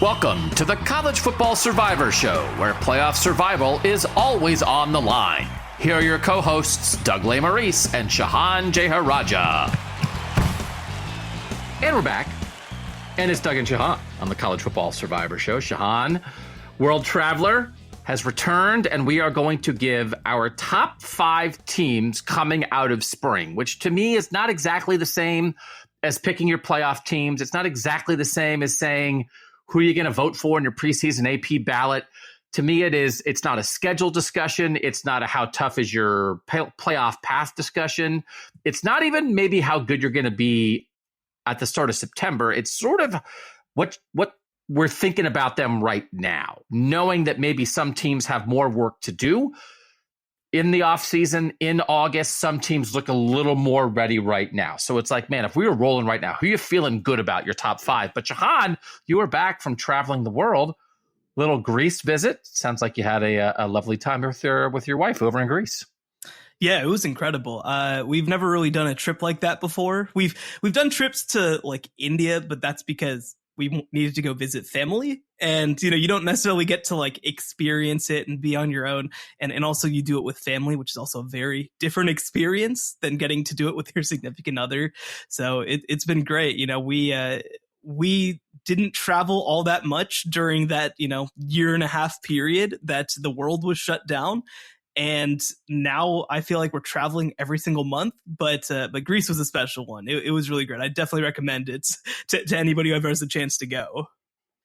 Welcome to the College Football Survivor Show, where playoff survival is always on the line. Here are your co-hosts, Doug Lesmerises and Shehan Jeyarajah. And we're back. And it's Doug and Shehan on the College Football Survivor Show. Shehan, world traveler, has returned, and we are going to give our top 5 teams coming out of spring, which to me is not exactly the same as picking your playoff teams. It's not exactly the same as saying who are you going to vote for in your preseason AP ballot. To me, it's not a schedule discussion. It's not a how tough is your playoff path discussion. It's not even maybe how good you're going to be at the start of September. It's sort of what we're thinking about them right now, knowing that maybe some teams have more work to do in the offseason, in August. Some teams look a little more ready right now. So it's like, man, if we were rolling right now, who are you feeling good about your top 5? But Shehan, you were back from traveling the world. Little Greece visit. Sounds like you had a lovely time with your wife over in Greece. Yeah, it was incredible. We've never really done a trip like that before. We've done trips to like India, but that's because we needed to go visit family. And, you don't necessarily get to like experience it and be on your own. And also you do it with family, which is also a very different experience than getting to do it with your significant other. So it's been great. We didn't travel all that much during that, year and a half period that the world was shut down. And now I feel like we're traveling every single month, but Greece was a special one. It was really great. I definitely recommend it to anybody who ever has a chance to go.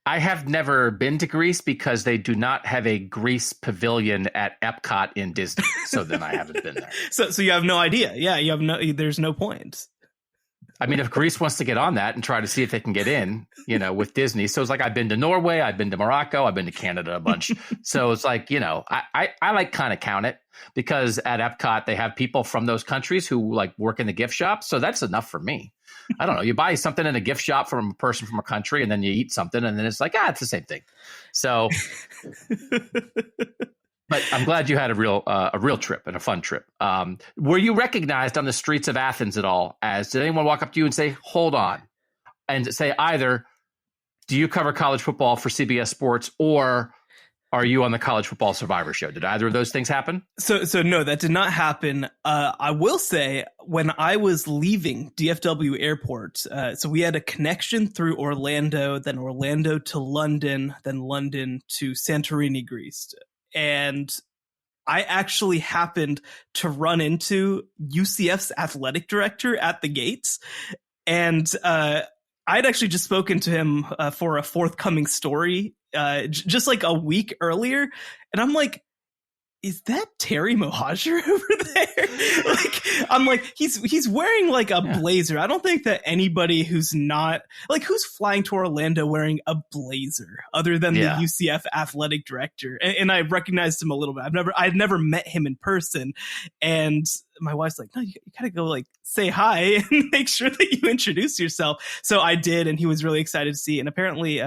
I have never been to Greece because they do not have a Greece pavilion at Epcot in Disney. So then I haven't been there. So you have no idea. Yeah, there's no point. I mean, if Greece wants to get on that and try to see if they can get in, with Disney. So it's like, I've been to Norway, I've been to Morocco, I've been to Canada a bunch. So it's like, I like kind of count it because at Epcot, they have people from those countries who like work in the gift shop. So that's enough for me. I don't know. You buy something in a gift shop from a person from a country and then you eat something and then it's like, it's the same thing. So, but I'm glad you had a real trip and a fun trip. Were you recognized on the streets of Athens at all? Did anyone walk up to you and say, hold on, and say either, do you cover college football for CBS Sports, or are you on the College Football Survivor Show? Did either of those things happen? So no, that did not happen. I will say, when I was leaving DFW Airport, so we had a connection through Orlando, then Orlando to London, then London to Santorini, Greece. And I actually happened to run into UCF's athletic director at the gates. And I'd actually just spoken to him for a forthcoming story just like a week earlier. And I'm like, is that Terry Mohajir over there? I'm like, he's wearing like a blazer. I don't think that anybody who's not like, who's flying to Orlando wearing a blazer other than the UCF athletic director. And I recognized him a little bit. I'd never met him in person. And my wife's like, no, you gotta go like say hi and make sure that you introduce yourself. So I did, and he was really excited to see. And apparently,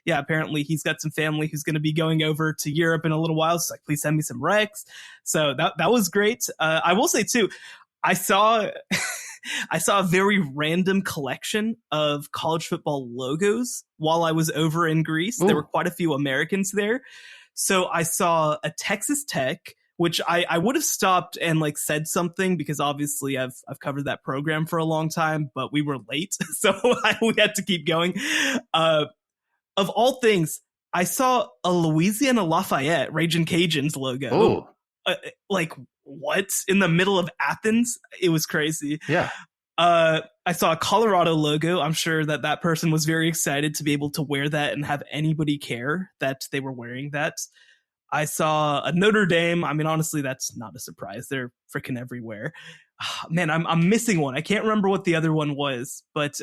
apparently he's got some family who's going to be going over to Europe in a little while. So like, please send me some recs. So that was great. I will say too, I saw a very random collection of college football logos while I was over in Greece. Ooh. There were quite a few Americans there. So I saw a Texas Tech, which I would have stopped and like said something because obviously I've covered that program for a long time, but we were late. So we had to keep going. Of all things, I saw a Louisiana Lafayette Ragin' Cajuns logo. Like what? In the middle of Athens? It was crazy. Yeah. I saw a Colorado logo. I'm sure that person was very excited to be able to wear that and have anybody care that they were wearing that. I saw a Notre Dame. I mean, honestly, that's not a surprise. They're freaking everywhere. Man, I'm missing one. I can't remember what the other one was, but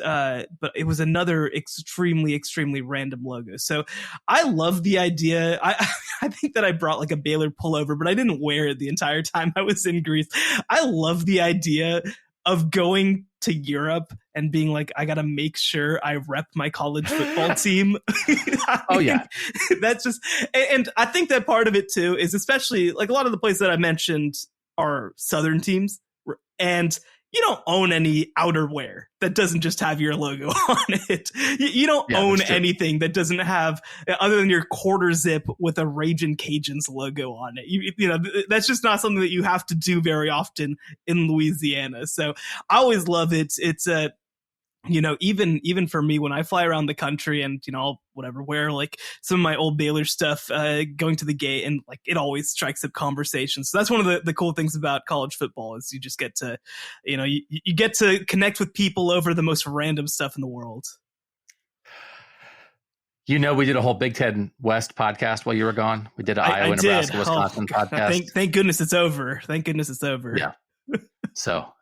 it was another extremely, extremely random logo. So I love the idea. I think that I brought like a Baylor pullover, but I didn't wear it the entire time I was in Greece. I love the idea of going to Europe and being like, I got to make sure I rep my college football team. Oh, yeah. That's just, and I think that part of it too is especially like a lot of the places that I mentioned are Southern teams. And you don't own any outerwear that doesn't just have your logo on it. You don't own anything that doesn't have, other than your quarter zip with a Ragin' Cajuns logo on it. You know, that's just not something that you have to do very often in Louisiana. So I always love it. It's a, you know, even for me, when I fly around the country and, you know, I'll wear like some of my old Baylor stuff, going to the gate, and like it always strikes up conversations. So that's one of the cool things about college football is you just get to, you know, you get to connect with people over the most random stuff in the world. You know, we did a whole Big Ten West podcast while you were gone. We did an Iowa, Nebraska, Wisconsin podcast. Thank goodness it's over. Thank goodness it's over. Yeah.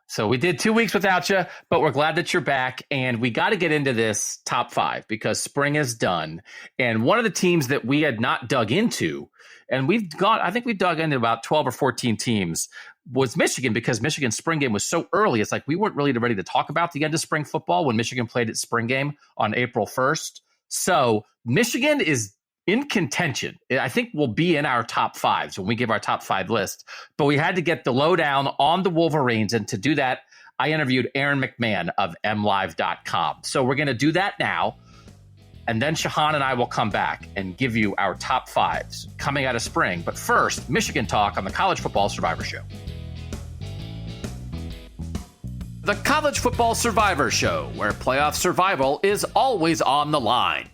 So we did 2 weeks without you, but we're glad that you're back. And we got to get into this top five because spring is done. And one of the teams that we had not dug into, and I think we've dug into about 12 or 14 teams, was Michigan, because Michigan's spring game was so early. It's like we weren't really ready to talk about the end of spring football when Michigan played its spring game on April 1st. So Michigan is in contention. I think we'll be in our top fives when we give our top five list, but we had to get the lowdown on the Wolverines. And to do that, I interviewed Aaron McMann of LoneStarLive.com. So we're going to do that now. And then Shehan and I will come back and give you our top fives coming out of spring. But first, Michigan talk on the College Football Survivor Show. The College Football Survivor Show, where playoff survival is always on the line.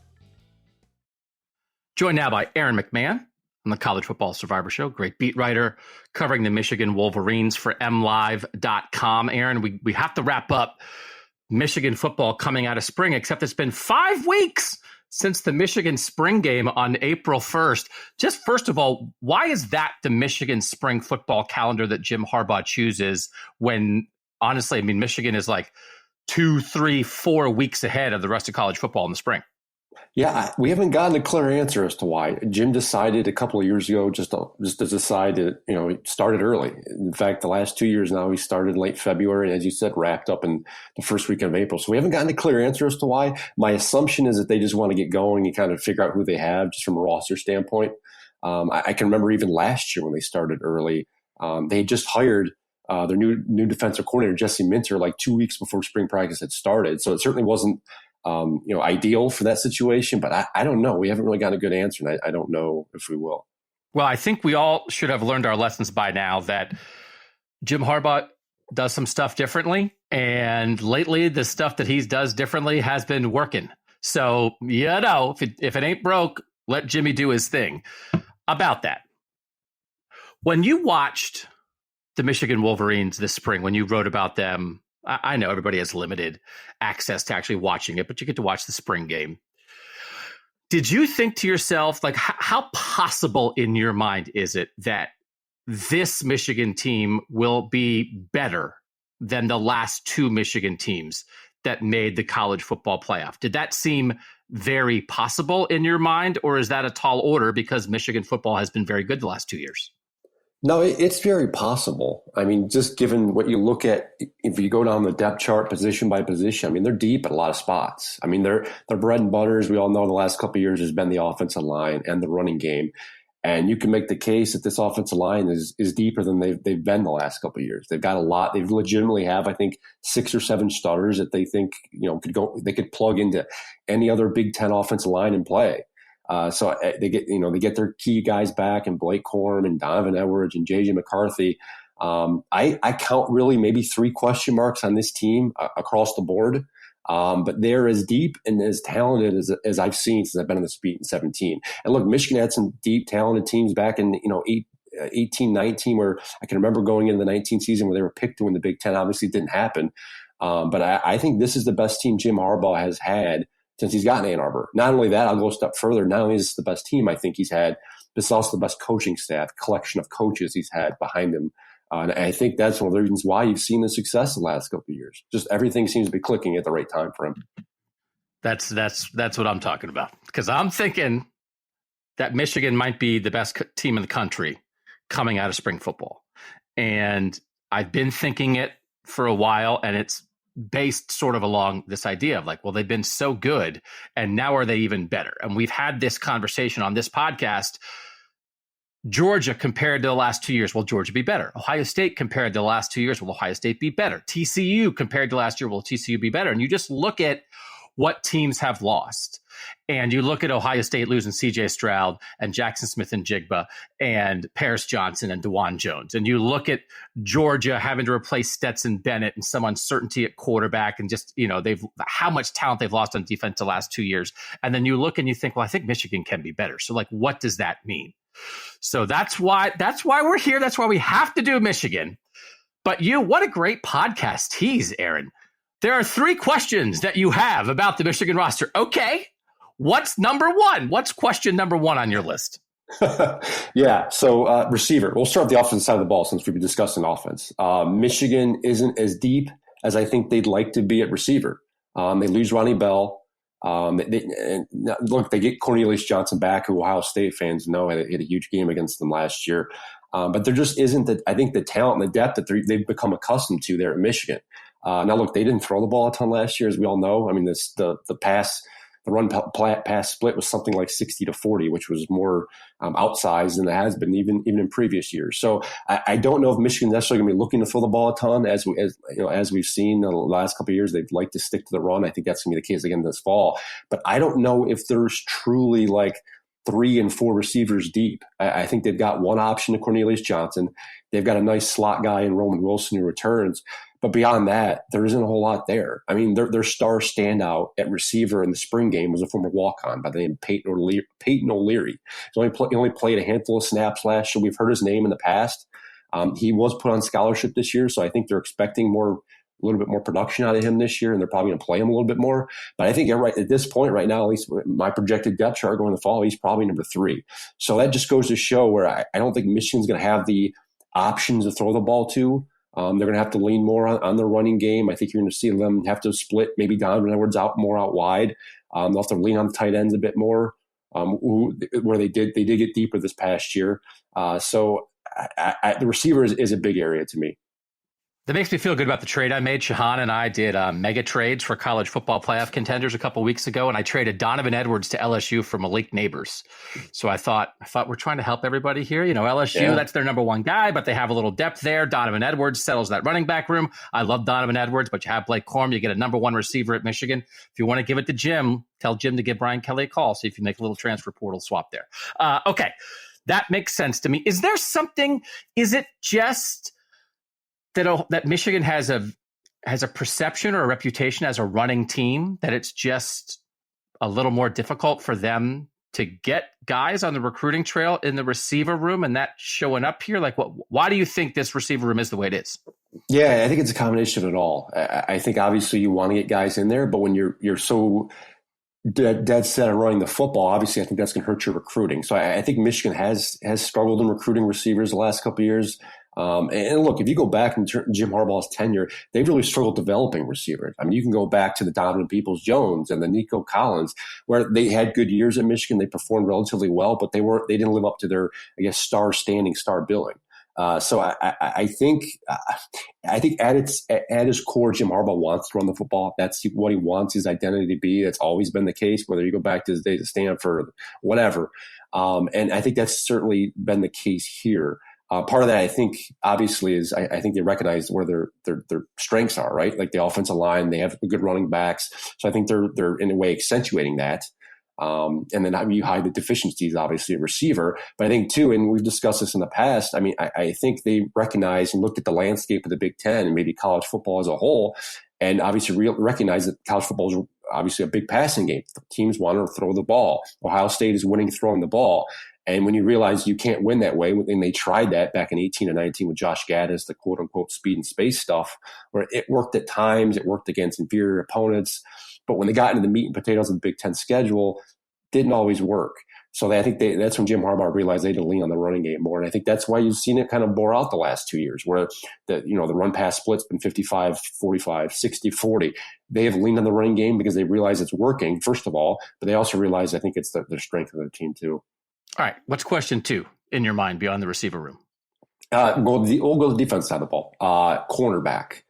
Joined now by Aaron McMann on the College Football Survivor Show, great beat writer covering the Michigan Wolverines for MLive.com. Aaron, we have to wrap up Michigan football coming out of spring, except it's been 5 weeks since the Michigan spring game on April 1st. Just first of all, why is that the Michigan spring football calendar that Jim Harbaugh chooses when, honestly, I mean, Michigan is like 2, 3, 4 weeks ahead of the rest of college football in the spring? Yeah, we haven't gotten a clear answer as to why. Jim decided a couple of years ago just to decide to, you know, he started early. In fact, the last 2 years now, he started late February, and as you said, wrapped up in the first week of April. So we haven't gotten a clear answer as to why. My assumption is that they just want to get going and kind of figure out who they have just from a roster standpoint. I can remember even last year when they started early, they had just hired their new defensive coordinator, Jesse Minter, like 2 weeks before spring practice had started. So it certainly wasn't ideal for that situation, but I don't know. We haven't really got a good answer, and I don't know if we will. Well, I think we all should have learned our lessons by now that Jim Harbaugh does some stuff differently, and lately the stuff that he does differently has been working. So, you know, if it ain't broke, let Jimmy do his thing. About that, when you watched the Michigan Wolverines this spring, when you wrote about them, I know everybody has limited access to actually watching it, but you get to watch the spring game. Did you think to yourself, like, how possible in your mind is it that this Michigan team will be better than the last two Michigan teams that made the college football playoff? Did that seem very possible in your mind, or is that a tall order because Michigan football has been very good the last 2 years? No, it's very possible. I mean, just given what you look at, if you go down the depth chart position by position, I mean, they're deep at a lot of spots. I mean, their bread and butter, as we all know, the last couple of years has been the offensive line and the running game. And you can make the case that this offensive line is deeper than they've been the last couple of years. They've got a lot. They legitimately have, I think, 6 or 7 starters that they think, you know, they could plug into any other Big Ten offensive line and play. So they get their key guys back, and Blake Corum and Donovan Edwards and JJ McCarthy. I count really maybe 3 question marks on this team across the board. But they're as deep and as talented as I've seen since I've been in this beat in 17. And look, Michigan had some deep, talented teams back in 18, 19, where I can remember going into the 19 season where they were picked to win the Big Ten. Obviously, it didn't happen. But I think this is the best team Jim Harbaugh has had since he's gotten Ann Arbor. Not only that, I'll go a step further. Not only is this the best team I think he's had, but it's also the best coaching staff, collection of coaches he's had behind him. And I think that's one of the reasons why you've seen the success the last couple of years. Just everything seems to be clicking at the right time for him. That's what I'm talking about. Because I'm thinking that Michigan might be the best team in the country coming out of spring football. And I've been thinking it for a while, and it's based sort of along this idea of like, well, they've been so good, and now are they even better? And we've had this conversation on this podcast Georgia compared to the last 2 years, will Georgia be better? Ohio State compared to the last 2 years, will Ohio State be better? TCU compared to last year, will TCU be better? And you just look at what teams have lost. And you look at Ohio State losing CJ Stroud and Jackson Smith and Jigba and Paris Johnson and DeJuan Jones. And you look at Georgia having to replace Stetson Bennett and some uncertainty at quarterback and just, they've how much talent they've lost on defense the last 2 years. And then you look and you think, well, I think Michigan can be better. So what does that mean? So that's why we're here. That's why we have to do Michigan. But what a great podcast tease, Aaron. There are 3 questions that you have about the Michigan roster. Okay. What's number 1? What's question number 1 on your list? Yeah. So receiver, we'll start with the offensive side of the ball since we've been discussing offense. Michigan isn't as deep as I think they'd like to be at receiver. They lose Ronnie Bell. They get Cornelius Johnson back, who Ohio State fans know had a huge game against them last year. But there just isn't the talent and the depth that they've become accustomed to there at Michigan. Now, look, they didn't throw the ball a ton last year, as we all know. I mean, the run pass split was something like 60-40, which was more outsized than it has been even in previous years. So I don't know if Michigan's necessarily going to be looking to throw the ball a ton as we've seen in the last couple of years. They'd like to stick to the run. I think that's going to be the case again this fall. But I don't know if there's truly 3 and 4 receivers deep. I think they've got one option to Cornelius Johnson. They've got a nice slot guy in Roman Wilson who returns. But beyond that, there isn't a whole lot there. I mean, their star standout at receiver in the spring game was a former walk-on by the name of Peyton O'Leary. He only played a handful of snaps last year. We've heard his name in the past. He was put on scholarship this year, so I think they're expecting a little bit more production out of him this year, and they're probably going to play him a little bit more. But I think at this point right now, at least my projected depth chart going in the fall, he's probably number 3. So that just goes to show where I don't think Michigan's going to have the options to throw the ball to. They're going to have to lean more on the running game. I think you're going to see them have to split maybe Donovan Edwards out wide. They'll have to lean on the tight ends a bit more, where they did get deeper this past year. So the receiver is a big area to me. That makes me feel good about the trade I made. Shehan and I did mega trades for college football playoff contenders a couple weeks ago, and I traded Donovan Edwards to LSU for Malik Neighbors. So I thought we're trying to help everybody here. LSU, That's their number 1 guy, but they have a little depth there. Donovan Edwards settles that running back room. I love Donovan Edwards, but you have Blake Corum. You get a number 1 receiver at Michigan. If you want to give it to Jim, tell Jim to give Brian Kelly a call. See if you make a little transfer portal swap there. Okay, that makes sense to me. Is it just that Michigan has a perception or a reputation as a running team, that it's just a little more difficult for them to get guys on the recruiting trail in the receiver room, and that showing up here? Why do you think this receiver room is the way it is? Yeah, I think it's a combination of it all. I think obviously you want to get guys in there, but when you're so dead set on running the football, obviously I think that's going to hurt your recruiting. So I think Michigan has struggled in recruiting receivers the last couple of years. And look, if you go back in Jim Harbaugh's tenure, they've really struggled developing receivers. I mean, you can go back to the Donovan Peoples-Jones and the Nico Collins, where they had good years at Michigan. They performed relatively well, but they didn't live up to their, star billing. So I think at his core, Jim Harbaugh wants to run the football. That's what he wants his identity to be. That's always been the case, whether you go back to his days at Stanford, whatever. And I think that's certainly been the case here. Part of that, I think, obviously, is I think they recognize where their strengths are, right? Like the offensive line, they have good running backs. So I think they're in a way accentuating that. And then you hide the deficiencies, obviously, at receiver. But I think, too, and we've discussed this in the past, I mean, I think they recognize and looked at the landscape of the Big Ten and maybe college football as a whole, and obviously recognize that college football is obviously a big passing game. Teams want to throw the ball. Ohio State is winning throwing the ball. And when you realize you can't win that way, and they tried that back in 18 and 19 with Josh Gaddis, the quote-unquote speed and space stuff, where it worked at times, it worked against inferior opponents. But when they got into the meat and potatoes of the Big Ten schedule, didn't always work. So I think that's when Jim Harbaugh realized they had to lean on the running game more. And I think that's why you've seen it kind of bore out the last 2 years, where the run-pass split's been 55-45, 60-40. They have leaned on the running game because they realize it's working, first of all, but they also realize I think it's the strength of their team, too. All right. What's question 2 in your mind beyond the receiver room? We'll go to the defense side of the ball. Cornerback.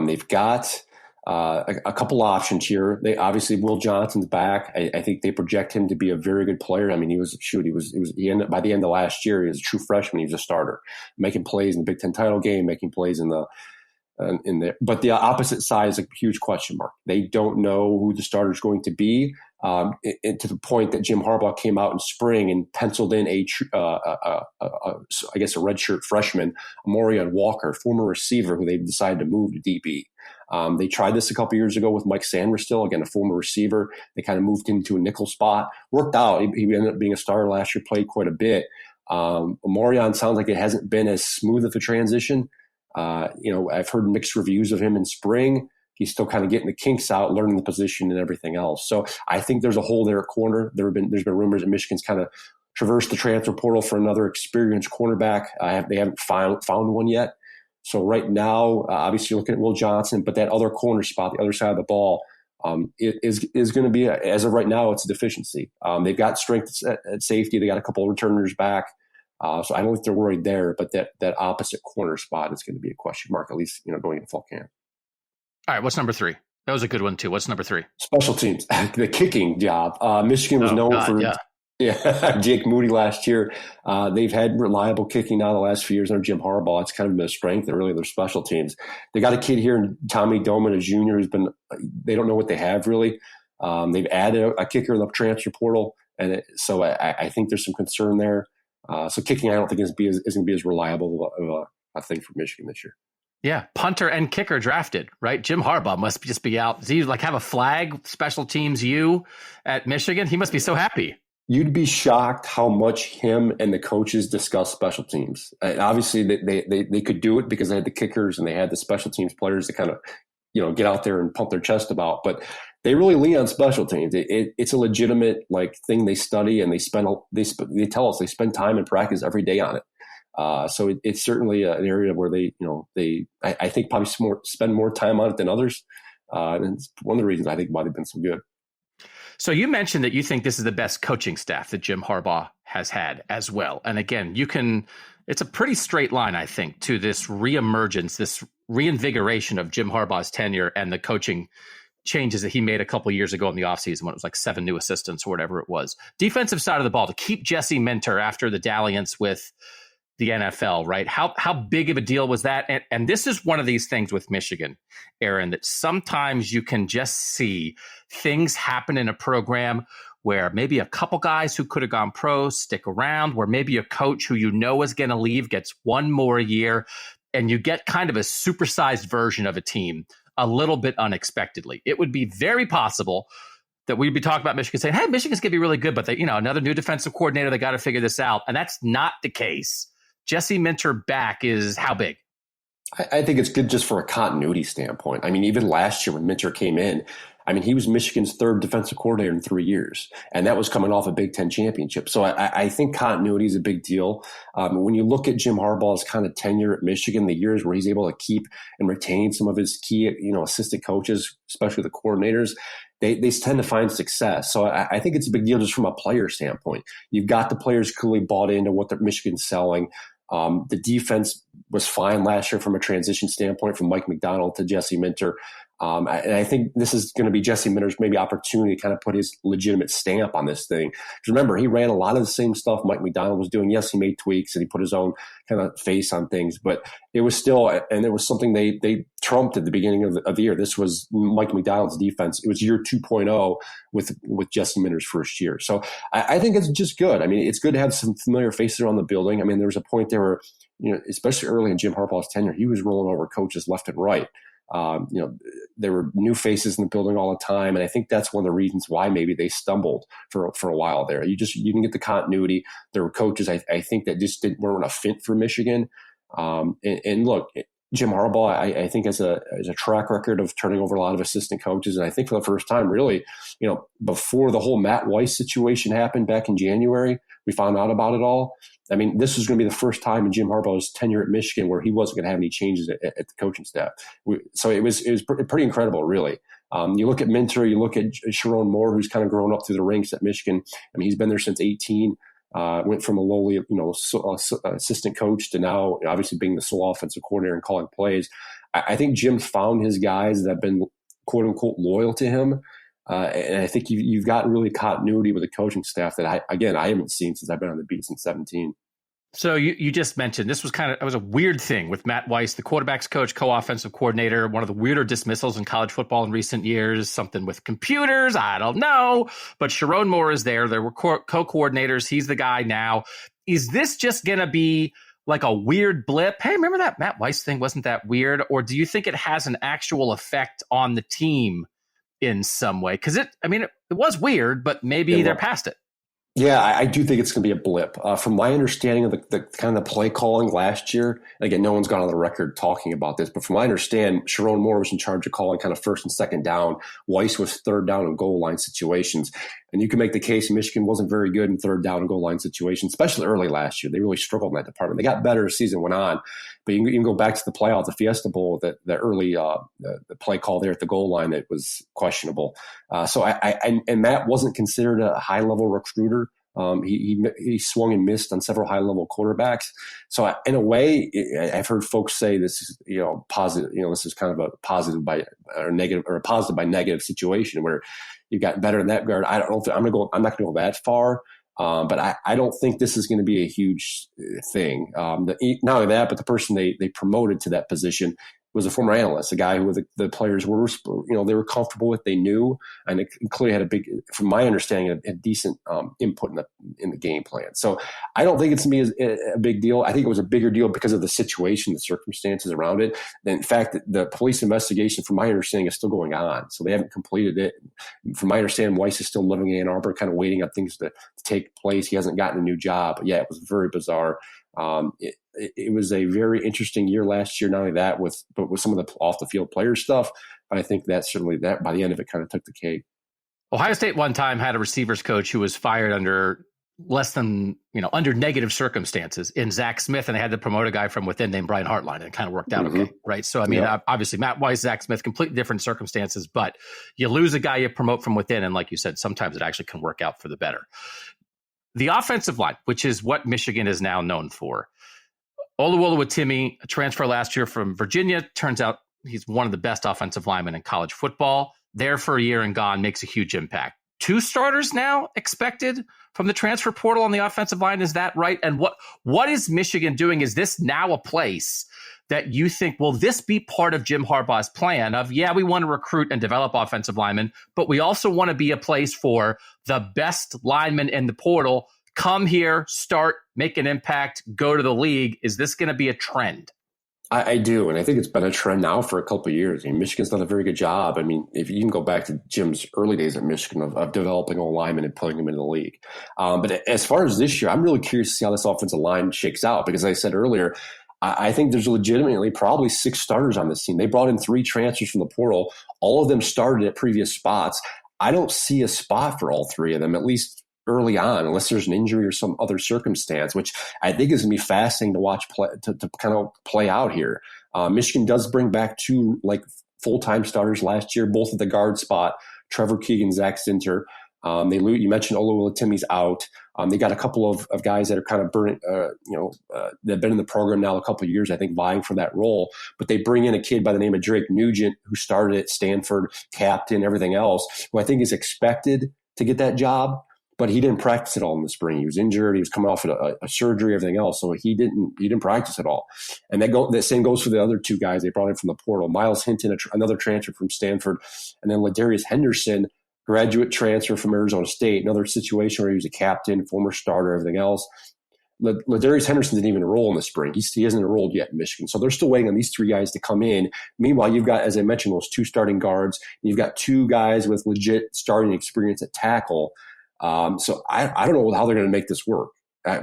They've got A couple options here. They obviously Will Johnson's back. I think they project him to be a very good player. I mean, he ended by the end of last year. He was a true freshman. He was a starter, making plays in the Big Ten title game, making plays in there. But the opposite side is a huge question mark. They don't know who the starter is going to be. To the point that Jim Harbaugh came out in spring and penciled in I guess a redshirt freshman, Amorion Walker, former receiver who they've decided to move to DB. They tried this a couple years ago with Mike Sanders, still again a former receiver. They kind of moved into a nickel spot. Worked out. He ended up being a starter last year. Played quite a bit. Amorion sounds like it hasn't been as smooth of a transition. I've heard mixed reviews of him in spring. He's still kind of getting the kinks out, learning the position and everything else. So I think there's a hole there at corner. There's been rumors that Michigan's kind of traversed the transfer portal for another experienced cornerback. They haven't found one yet. So right now, obviously you're looking at Will Johnson, but that other corner spot, the other side of the ball, is going to be, as of right now, it's a deficiency. They've got strength at safety. They got a couple of returners back. So I don't think they're worried there, but that opposite corner spot is going to be a question mark, at least, going into fall camp. All right, what's number 3? That was a good one too. What's number 3? Special teams, the kicking job. Michigan was known for Jake Moody last year. They've had reliable kicking now the last few years under Jim Harbaugh. It's kind of been a strength. They're really their special teams. They got a kid here, Tommy Doman, a junior, who's been. They don't know what they have really. They've added a kicker in the transfer portal, and so I think there's some concern there. So kicking, I don't think is going to be as reliable of a thing for Michigan this year. Yeah, punter and kicker drafted, right? Jim Harbaugh must just be out. Does he have a flag, special teams U at Michigan? He must be so happy. You'd be shocked how much him and the coaches discuss special teams. Obviously, they could do it because they had the kickers and they had the special teams players to kind of, get out there and pump their chest about. But they really lean on special teams. It's a legitimate thing they study, and they tell us they spend time in practice every day on it. So it's certainly an area where I think probably spend more time on it than others. And it's one of the reasons I think why they've been so good. So you mentioned that you think this is the best coaching staff that Jim Harbaugh has had as well. And again, it's a pretty straight line, I think, to this reemergence, this reinvigoration of Jim Harbaugh's tenure and the coaching changes that he made a couple of years ago in the offseason when it was like 7 new assistants or whatever it was. Defensive side of the ball, to keep Jesse Minter after the dalliance with the NFL, right? How big of a deal was that? And this is one of these things with Michigan, Aaron, that sometimes you can just see things happen in a program where maybe a couple guys who could have gone pro stick around, where maybe a coach who is going to leave gets one more year, and you get kind of a supersized version of a team a little bit unexpectedly. It would be very possible that we'd be talking about Michigan saying, hey, Michigan's going to be really good, but they, another new defensive coordinator, they got to figure this out. And that's not the case. Jesse Minter back is how big? I think it's good just for a continuity standpoint. I mean, even last year when Minter came in, he was Michigan's 3rd defensive coordinator in 3 years, and that was coming off a Big Ten championship. So I think continuity is a big deal. When you look at Jim Harbaugh's kind of tenure at Michigan, the years where he's able to keep and retain some of his key, assistant coaches, especially the coordinators, they tend to find success. So I think it's a big deal just from a player standpoint. You've got the players clearly bought into what Michigan's selling. The defense was fine last year from a transition standpoint from Mike McDonald to Jesse Minter. And I think this is going to be Jesse Minter's maybe opportunity to kind of put his legitimate stamp on this thing. Because remember, he ran a lot of the same stuff Mike McDonald was doing. Yes, he made tweaks and he put his own kind of face on things, but it was still, and it was something they trumped at the beginning of the year. This was Mike McDonald's defense. It was year 2.0 with Jesse Minter's first year. So I think it's just good. It's good to have some familiar faces around the building. There was a point there where, especially early in Jim Harbaugh's tenure, he was rolling over coaches left and right. There were new faces in the building all the time. And I think that's one of the reasons why maybe they stumbled for a while there. You didn't get the continuity. There were coaches, I think, that just weren't a fit for Michigan. And look, Jim Harbaugh, I think has a track record of turning over a lot of assistant coaches. And I think for the first time, really, before the whole Matt Weiss situation happened back in January, we found out about it all. This was going to be the first time in Jim Harbaugh's tenure at Michigan where he wasn't going to have any changes at the coaching staff. So it was pretty incredible, really. You look at Minter, you look at Sharon Moore, who's kind of grown up through the ranks at Michigan. He's been there since 18. Went from a lowly, assistant coach to now obviously being the sole offensive coordinator and calling plays. I think Jim's found his guys that have been quote unquote loyal to him. And I think you've got really continuity with the coaching staff that I haven't seen since I've been on the beat since 17. So you just mentioned this was it was a weird thing with Matt Weiss, the quarterback's coach, co-offensive coordinator, one of the weirder dismissals in college football in recent years, something with computers. I don't know. But Sharon Moore is there. There were co-coordinators. He's the guy now. Is this just going to be like a weird blip? Hey, remember that Matt Weiss thing? Wasn't that weird? Or do you think it has an actual effect on the team in some way? Because it was weird, but maybe they're past it. Yeah, I do think it's going to be a blip. From my understanding of the kind of the play calling last year, again, no one's gone on the record talking about this, but from my understanding, Sharon Moore was in charge of calling kind of first and second down. Weiss was third down and goal line situations. And you can make the case Michigan wasn't very good in third down and goal line situations, especially early last year. They really struggled in that department. They got better as the season went on, but you can go back to the playoff, the Fiesta Bowl, the early the play call there at the goal line that was questionable. So Matt wasn't considered a high level recruiter. He swung and missed on several high level quarterbacks. So in a way, I've heard folks say this is positive. This is kind of a positive by or negative or a positive by negative situation where you got better in that regard. I don't know if I'm not going to go that far. But I don't think this is going to be a huge thing. Not only that, but the person they promoted to that position was a former analyst, a guy who the players were, they were comfortable with, they knew, and it clearly had a big, from my understanding, a decent input in the game plan. So I don't think it's going to be a big deal. I think it was a bigger deal because of the situation, the circumstances around it. And in fact, the police investigation, from my understanding, is still going on. So they haven't completed it. From my understanding, Weiss is still living in Ann Arbor, kind of waiting on things to take place. He hasn't gotten a new job. But yeah, it was very bizarre. It was a very interesting year last year. Not only that, but with some of the off the field player stuff. But I think that certainly that by the end of it kind of took the cake. Ohio State one time had a receivers coach who was fired under under negative circumstances in Zach Smith, and they had to promote a guy from within named Brian Hartline, and it kind of worked out okay, right? So obviously Matt Weiss, Zach Smith, completely different circumstances, but you lose a guy you promote from within, and like you said, sometimes it actually can work out for the better. The offensive line, which is what Michigan is now known for. Oluwolowatimi, a transfer last year from Virginia, turns out he's one of the best offensive linemen in college football. There for a year and gone, makes a huge impact. 2 starters now expected from the transfer portal on the offensive line. Is that right? And what is Michigan doing? Is this now a place that you think, will this be part of Jim Harbaugh's plan of, we want to recruit and develop offensive linemen, but we also want to be a place for the best linemen in the portal, come here, start, make an impact, go to the league. Is this going to be a trend? I do, and I think it's been a trend now for a couple of years. I mean, Michigan's done a very good job. I mean, if you can go back to Jim's early days at Michigan of developing a lineman and putting them into the league. But as far as this year, I'm really curious to see how this offensive line shakes out because, as I said earlier, I think there's legitimately probably 6 starters on this team. They brought in 3 transfers from the portal. All of them started at previous spots. I don't see a spot for all 3 of them, at least early on, unless there's an injury or some other circumstance, which I think is going to be fascinating to watch to kind of play out here. Michigan does bring back 2 full-time starters last year, both at the guard spot, Trevor Keegan, Zach Sinter. You mentioned Oluwatimi's out. They got a couple of guys that are kind of burning, they've been in the program now a couple of years, I think, vying for that role. But they bring in a kid by the name of Drake Nugent, who started at Stanford, captain, everything else, who I think is expected to get that job. But he didn't practice at all in the spring. He was injured. He was coming off a surgery, everything else. So he didn't practice at all. And that same goes for the other 2 guys they brought in from the portal. Miles Hinton, another transfer from Stanford, and then Ladarius Henderson, graduate transfer from Arizona State, another situation where he was a captain, former starter, everything else. Ladarius Henderson didn't even enroll in the spring. He hasn't enrolled yet in Michigan. So they're still waiting on these 3 guys to come in. Meanwhile, you've got, as I mentioned, those 2 starting guards. You've got 2 guys with legit starting experience at tackle. So I don't know how they're going to make this work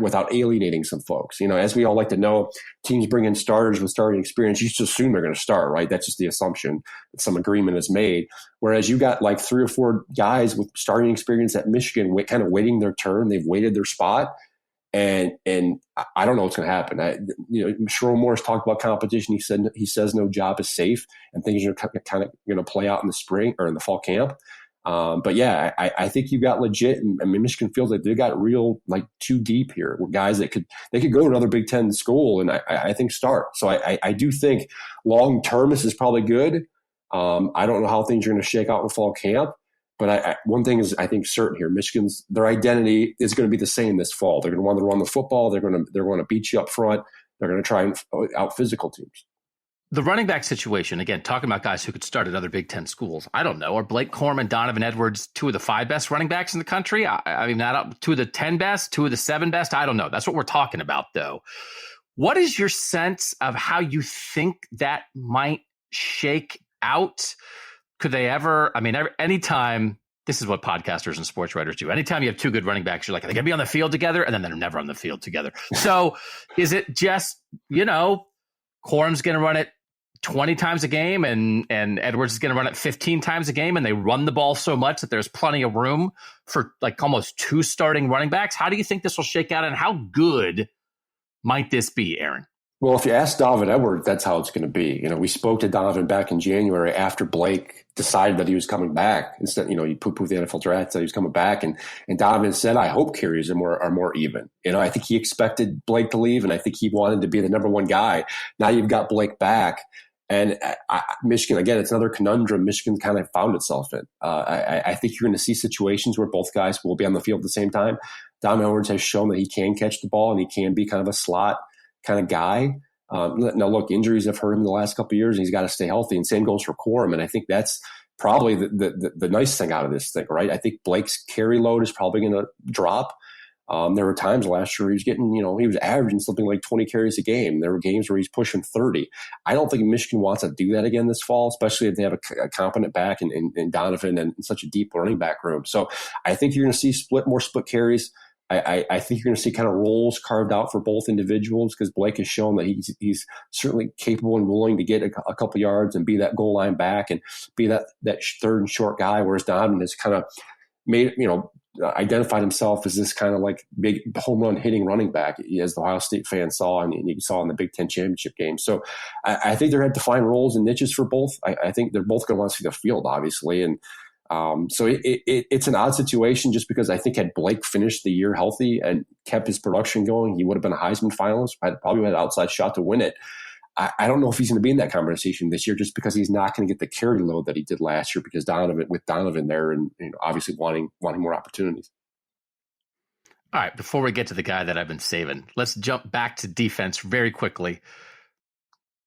without alienating some folks. As we all like to know, teams bring in starters with starting experience. You just assume they're going to start, right? That's just the assumption that some agreement is made. Whereas you got 3 or 4 guys with starting experience at Michigan, kind of waiting their turn. They've waited their spot. And I don't know what's going to happen. Sharon Morris talked about competition. He says no job is safe and things are kind of going to play out in the spring or in the fall camp. But yeah, I think you got legit. I mean, Michigan feels like they got real, too deep here with guys that could go to another Big Ten school and I think start. So I do think long term this is probably good. I don't know how things are going to shake out in fall camp, but one thing is, I think, certain here. Michigan's, their identity is going to be the same this fall. They're going to want to run the football. They're going to beat you up front. They're going to try and out physical teams. The running back situation, again, talking about guys who could start at other Big Ten schools. I don't know. Are Blake Corum and Donovan Edwards two of the 5 best running backs in the country? I mean, not 2 of the 10 best, 2 of the 7 best. I don't know. That's what we're talking about, though. What is your sense of how you think that might shake out? Could they ever, I mean, anytime, this is what podcasters and sports writers do. Anytime you have 2 good running backs, you're like, are they going to be on the field together? And then they're never on the field together. So is it just, Corum's going to run it 20 times a game and Edwards is going to run it 15 times a game, and they run the ball so much that there's plenty of room for like almost 2 starting running backs? How do you think this will shake out, and how good might this be, Aaron? Well, if you ask Donovan Edwards, that's how it's going to be. We spoke to Donovan back in January after Blake decided that he was coming back. Instead, you poo-poo the NFL draft, said he was coming back. And Donovan said, I hope carries are more even. I think he expected Blake to leave, and I think he wanted to be the number 1 guy. Now you've got Blake back. And Michigan, again, it's another conundrum Michigan kind of found itself in. I think you're going to see situations where both guys will be on the field at the same time. Donovan Edwards has shown that he can catch the ball and he can be kind of a slot kind of guy. Now, look, injuries have hurt him the last couple of years, and he's got to stay healthy. And same goes for Corum. And I think that's probably the nice thing out of this thing, right? I think Blake's carry load is probably going to drop. There were times last year he was getting, he was averaging something like 20 carries a game. There were games where he's pushing 30. I don't think Michigan wants to do that again this fall, especially if they have a competent back in Donovan and such a deep running back room. So I think you're going to see more split carries. I think you're going to see kind of roles carved out for both individuals, because Blake has shown that he's certainly capable and willing to get a couple yards and be that goal line back and be that third and short guy, whereas Donovan has kind of made, identified himself as this kind of like big home run hitting running back, as the Ohio State fans saw and you saw in the Big Ten championship game. So I think they're going to define roles and niches for both. I think they're both going to want to see the field, obviously. And so it's an odd situation, just because I think had Blake finished the year healthy and kept his production going, he would have been a Heisman finalist. Probably had an outside shot to win it. I don't know if he's going to be in that conversation this year, just because he's not going to get the carry load that he did last year, because Donovan there and obviously wanting more opportunities. All right, before we get to the guy that I've been saving, let's jump back to defense very quickly.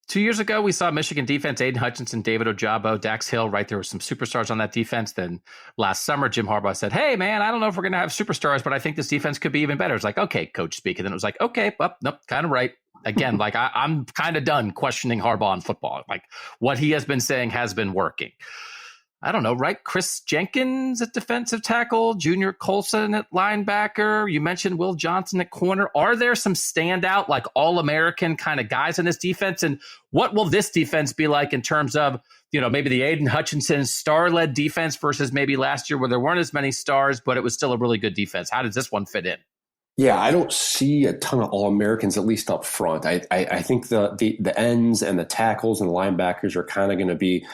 2 years ago, we saw Michigan defense, Aiden Hutchinson, David Ojabo, Dax Hill, right? There were some superstars on that defense. Then last summer, Jim Harbaugh said, hey, man, I don't know if we're going to have superstars, but I think this defense could be even better. It's like, okay, coach speak. And then it was like, okay, well, nope, kind of right. Again, like I'm kind of done questioning Harbaugh on football. Like what he has been saying has been working. I don't know, right? Chris Jenkins at defensive tackle, Junior Colson at linebacker. You mentioned Will Johnson at corner. Are there some standout, like all-American kind of guys in this defense? And what will this defense be like in terms of, maybe the Aiden Hutchinson star-led defense versus maybe last year where there weren't as many stars, but it was still a really good defense? How does this one fit in? Yeah, I don't see a ton of All-Americans, at least up front. I think the ends and the tackles and the linebackers are kind of going to be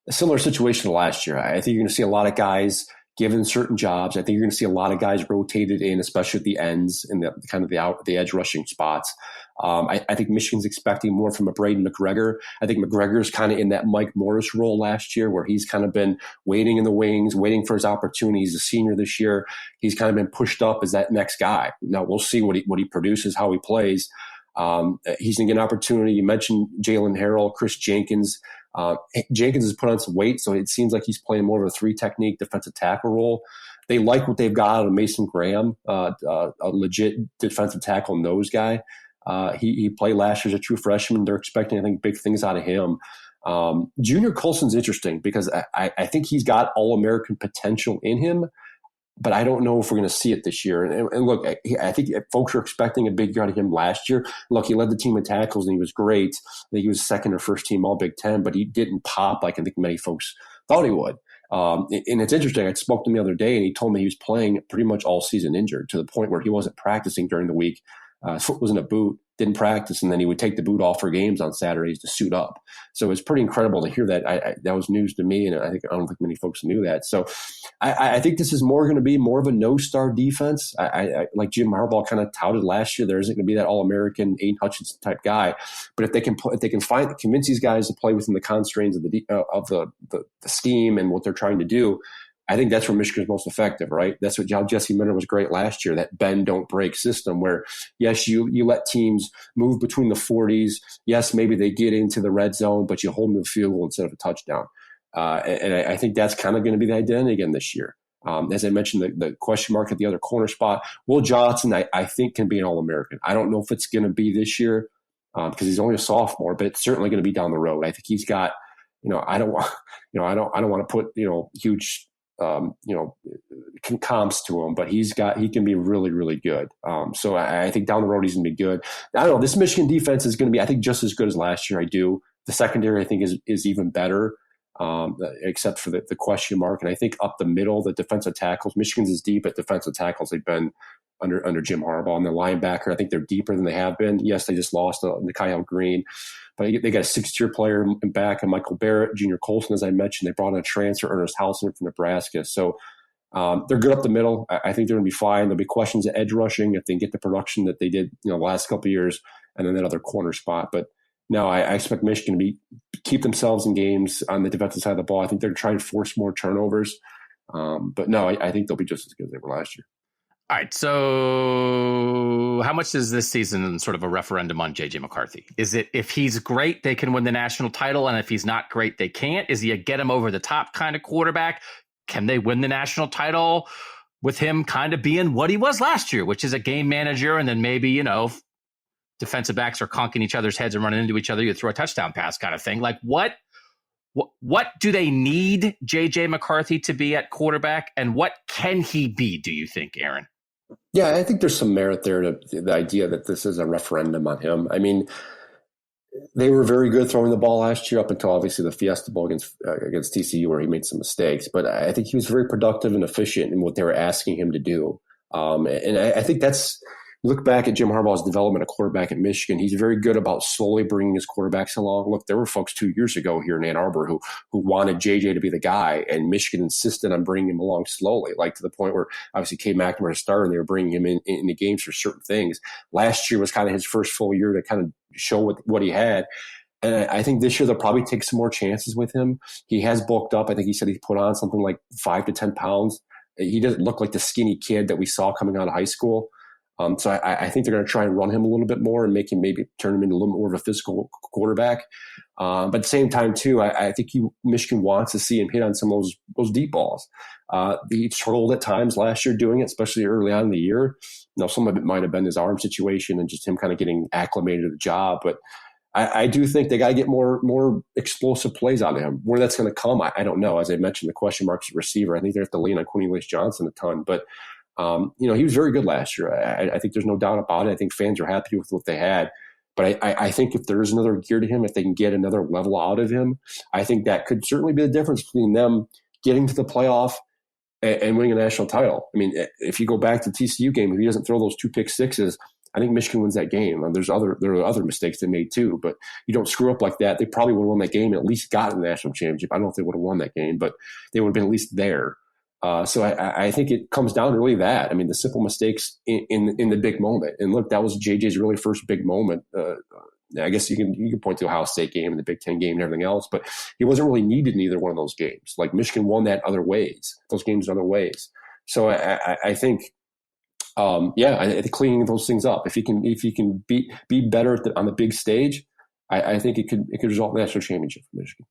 a similar situation to last year. I think you're going to see a lot of guys given certain jobs. I think you're going to see a lot of guys rotated in, especially at the ends and the kind of the edge rushing spots. I think Michigan's expecting more from a Braden McGregor. I think McGregor's kind of in that Mike Morris role last year, where he's kind of been waiting in the wings, waiting for his opportunity. He's a senior this year. He's kind of been pushed up as that next guy. Now we'll see what he produces, how he plays. He's going to get an opportunity. You mentioned Jalen Harrell, Chris Jenkins. Jenkins has put on some weight, so it seems like he's playing more of a 3-technique defensive tackle role. They like what they've got out of Mason Graham, a legit defensive tackle nose guy. He played last year as a true freshman. They're expecting, I think, big things out of him. Junior Colson's interesting because I think he's got All-American potential in him, but I don't know if we're going to see it this year. And look, I think folks are expecting a big year out of him last year. Look, he led the team in tackles and he was great. I think he was second or first team All Big Ten, but he didn't pop like I think many folks thought he would. And it's interesting. I spoke to him the other day and he told me he was playing pretty much all season injured, to the point where he wasn't practicing during the week his foot was in a boot, didn't practice, and then he would take the boot off for games on Saturdays to suit up. So it's pretty incredible to hear that. That was news to me, and I don't think many folks knew that. So I think this is going to be more of a no-star defense. I like Jim Harbaugh kind of touted last year. There isn't going to be that All-American Aiden Hutchinson type guy, but if they can convince these guys to play within the constraints of the scheme and what they're trying to do, I think that's where Michigan's most effective, right? That's how Jesse Minter was great last year, that bend, don't break system where, yes, you let teams move between the 40s. Yes, maybe they get into the red zone, but you hold them to a field goal instead of a touchdown. And I think that's kind of going to be the identity again this year. As I mentioned, the question mark at the other corner spot, Will Johnson, I think can be an All-American. I don't know if it's going to be this year because he's only a sophomore, but it's certainly going to be down the road. I think he's got, I don't want to put, huge, comps to him, but he can be really, really good. So I think down the road, he's going to be good. I don't know. This Michigan defense is going to be, I think, just as good as last year. I do. The secondary, I think, is even better, except for the question mark. And I think up the middle, the defensive tackles, Michigan's is deep at defensive tackles. They've been under Jim Harbaugh. And the linebacker, I think they're deeper than they have been. Yes, they just lost Kyle Green, but they got a 6th-year player back, and Michael Barrett, Junior Colson, as I mentioned. They brought in a transfer, Ernest Housen from Nebraska. So they're good up the middle. I think they're going to be fine. There'll be questions at edge rushing if they get the production that they did, the last couple of years, and then that other corner spot. But no, I expect Michigan to keep themselves in games on the defensive side of the ball. I think they're trying to force more turnovers. But no, I think they'll be just as good as they were last year. All right. So how much is this season sort of a referendum on J.J. McCarthy? Is it if he's great, they can win the national title, and if he's not great, they can't? Is he a get him over the top kind of quarterback? Can they win the national title with him kind of being what he was last year, which is a game manager, and then maybe, defensive backs are conking each other's heads and running into each other, you throw a touchdown pass kind of thing? Like what do they need J.J. McCarthy to be at quarterback, and what can he be, do you think, Aaron? Yeah, I think there's some merit there to the idea that this is a referendum on him. I mean, they were very good throwing the ball last year up until obviously the Fiesta Bowl against TCU where he made some mistakes. But I think he was very productive and efficient in what they were asking him to do. And I think that's – look back at Jim Harbaugh's development of quarterback at Michigan. He's very good about slowly bringing his quarterbacks along. Look, there were folks 2 years ago here in Ann Arbor who wanted JJ to be the guy, and Michigan insisted on bringing him along slowly, like to the point where obviously K. McNamara started and they were bringing him in the games for certain things. Last year was kind of his first full year to kind of show what he had. And I think this year they'll probably take some more chances with him. He has bulked up. I think he said he put on something like 5 to 10 pounds. He doesn't look like the skinny kid that we saw coming out of high school. So I think they're going to try and run him a little bit more and maybe turn him into a little more of a physical quarterback. But at the same time, too, I think Michigan wants to see him hit on some of those deep balls. He struggled at times last year doing it, especially early on in the year. Some of it might have been his arm situation and just him kind of getting acclimated to the job. But I do think they got to get more explosive plays out of him. Where that's going to come, I don't know. As I mentioned, the question marks at receiver. I think they have to lean on Cornelius Johnson a ton. But he was very good last year. I think there's no doubt about it. I think fans are happy with what they had. But I think if there is another gear to him, if they can get another level out of him, I think that could certainly be the difference between them getting to the playoff and winning a national title. I mean, if you go back to the TCU game, if he doesn't throw those 2 pick sixes, I think Michigan wins that game. There are other mistakes they made too, but you don't screw up like that. They probably would have won that game and at least gotten the national championship. I don't know if they would have won that game, but they would have been at least there. So I think it comes down to really that. I mean, the simple mistakes in the big moment. And look, that was JJ's really first big moment. I guess you can point to the Ohio State game and the Big Ten game and everything else, but he wasn't really needed in either one of those games. Like Michigan won those games other ways. So I think, I think cleaning those things up. If he can be better on the big stage, I think it could result in a national championship for Michigan.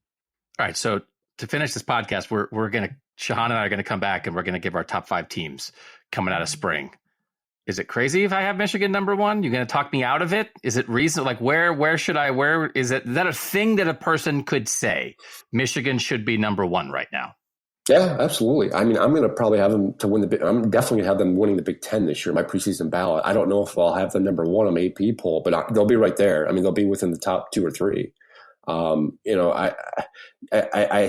All right, so to finish this podcast, Shehan and I are going to come back and we're going to give our top 5 teams coming out of spring. Is it crazy if I have Michigan number 1? You're going to talk me out of it? Is it reasonable? Like is that a thing that a person could say? Michigan should be number 1 right now. Yeah, absolutely. I mean, I'm going to probably have them to win I'm definitely going to have them winning the Big Ten this year, my preseason ballot. I don't know if I'll have them number 1 on my AP poll, but they'll be right there. I mean, they'll be within the top 2 or 3. I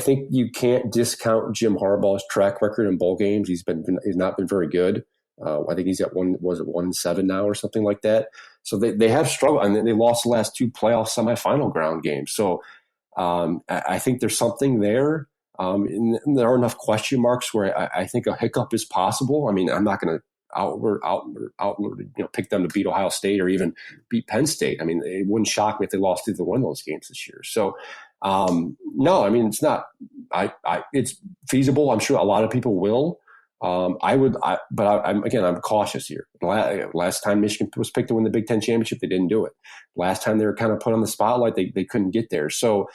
think you can't discount Jim Harbaugh's track record in bowl games. He's not been very good. I think he's at 1-7 now or something like that. So they have struggled, and they lost the last 2 playoff semifinal ground games. So I think there's something there. And there are enough question marks where I think a hiccup is possible. I mean, I'm not going to outward pick them to beat Ohio State or even beat Penn State. I mean, it wouldn't shock me if they lost either one of those games this year. So no, I mean, it's not. It's feasible. I'm sure a lot of people will. I'm cautious here. Last time Michigan was picked to win the Big Ten championship, they didn't do it. Last time they were kind of put on the spotlight, they couldn't get there. So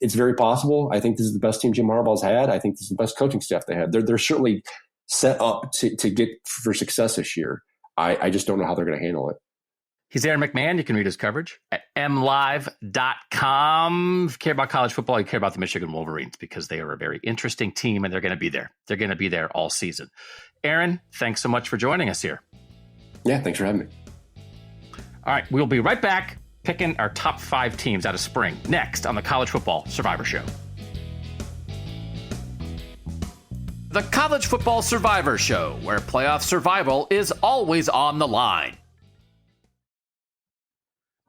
it's very possible. I think this is the best team Jim Harbaugh's had. I think this is the best coaching staff they have. They're certainly set up to get for success this year. I just don't know how they're going to handle it. He's Aaron McMann. You can read his coverage at mlive.com. If you care about college football, you care about the Michigan Wolverines because they are a very interesting team and they're going to be there. They're going to be there all season. Aaron, thanks so much for joining us here. Yeah, thanks for having me. All right, we'll be right back picking our top 5 teams out of spring next on the College Football Survivor Show. The College Football Survivor Show, where playoff survival is always on the line.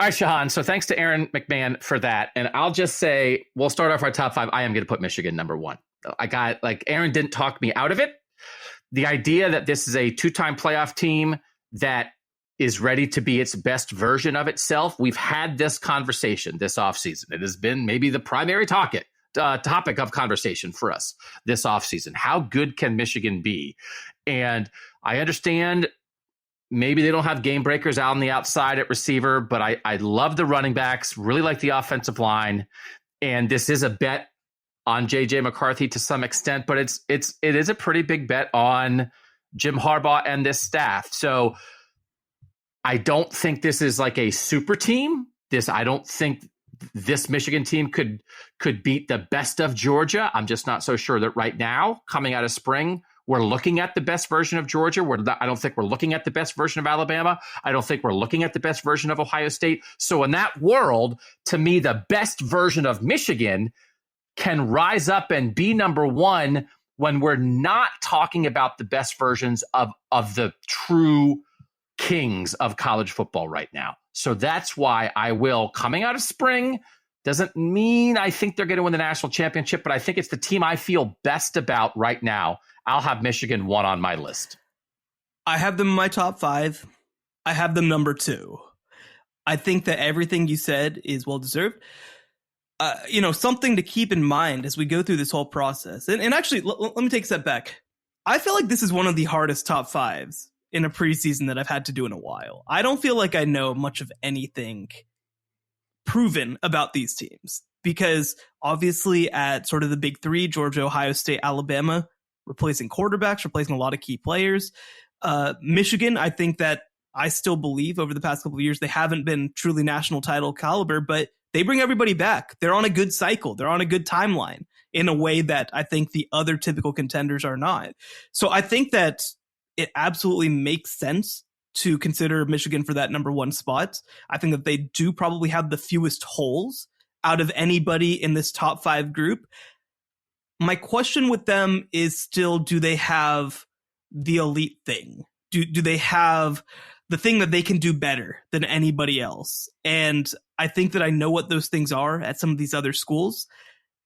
All right, Shehan. So thanks to Aaron McMann for that. And I'll just say, we'll start off our top 5. I am going to put Michigan number 1. Aaron didn't talk me out of it. The idea that this is a 2-time playoff team that is ready to be its best version of itself. We've had this conversation this offseason. It has been maybe the primary topic of conversation for us this offseason. How good can Michigan be? And I understand maybe they don't have game breakers out on the outside at receiver, but I love the running backs, really like the offensive line. And this is a bet on J.J. McCarthy to some extent, but it is a pretty big bet on Jim Harbaugh and this staff. So I don't think this is like a super team. I don't think this Michigan team could beat the best of Georgia. I'm just not so sure that right now, coming out of spring, we're looking at the best version of Georgia. I don't think we're looking at the best version of Alabama. I don't think we're looking at the best version of Ohio State. So in that world, to me, the best version of Michigan can rise up and be number 1 when we're not talking about the best versions of the true kings of college football right now. So that's why I will, coming out of spring, doesn't mean I think they're going to win the national championship, but I think it's the team I feel best about right now. I'll have Michigan 1 on my list. I have them in my top 5. I have them number 2. I think that everything you said is well deserved. Something to keep in mind as we go through this whole process. And actually, let me take a step back. I feel like this is one of the hardest top 5s in a preseason that I've had to do in a while. I don't feel like I know much of anything proven about these teams because obviously at sort of the big 3, Georgia, Ohio State, Alabama, replacing quarterbacks, replacing a lot of key players. Michigan, I think that I still believe over the past couple of years, they haven't been truly national title caliber, but they bring everybody back. They're on a good cycle. They're on a good timeline in a way that I think the other typical contenders are not. So I think that it absolutely makes sense to consider Michigan for that number 1 spot. I think that they do probably have the fewest holes out of anybody in this top 5 group. My question with them is still, do they have the elite thing? Do they have the thing that they can do better than anybody else? And I think that I know what those things are at some of these other schools.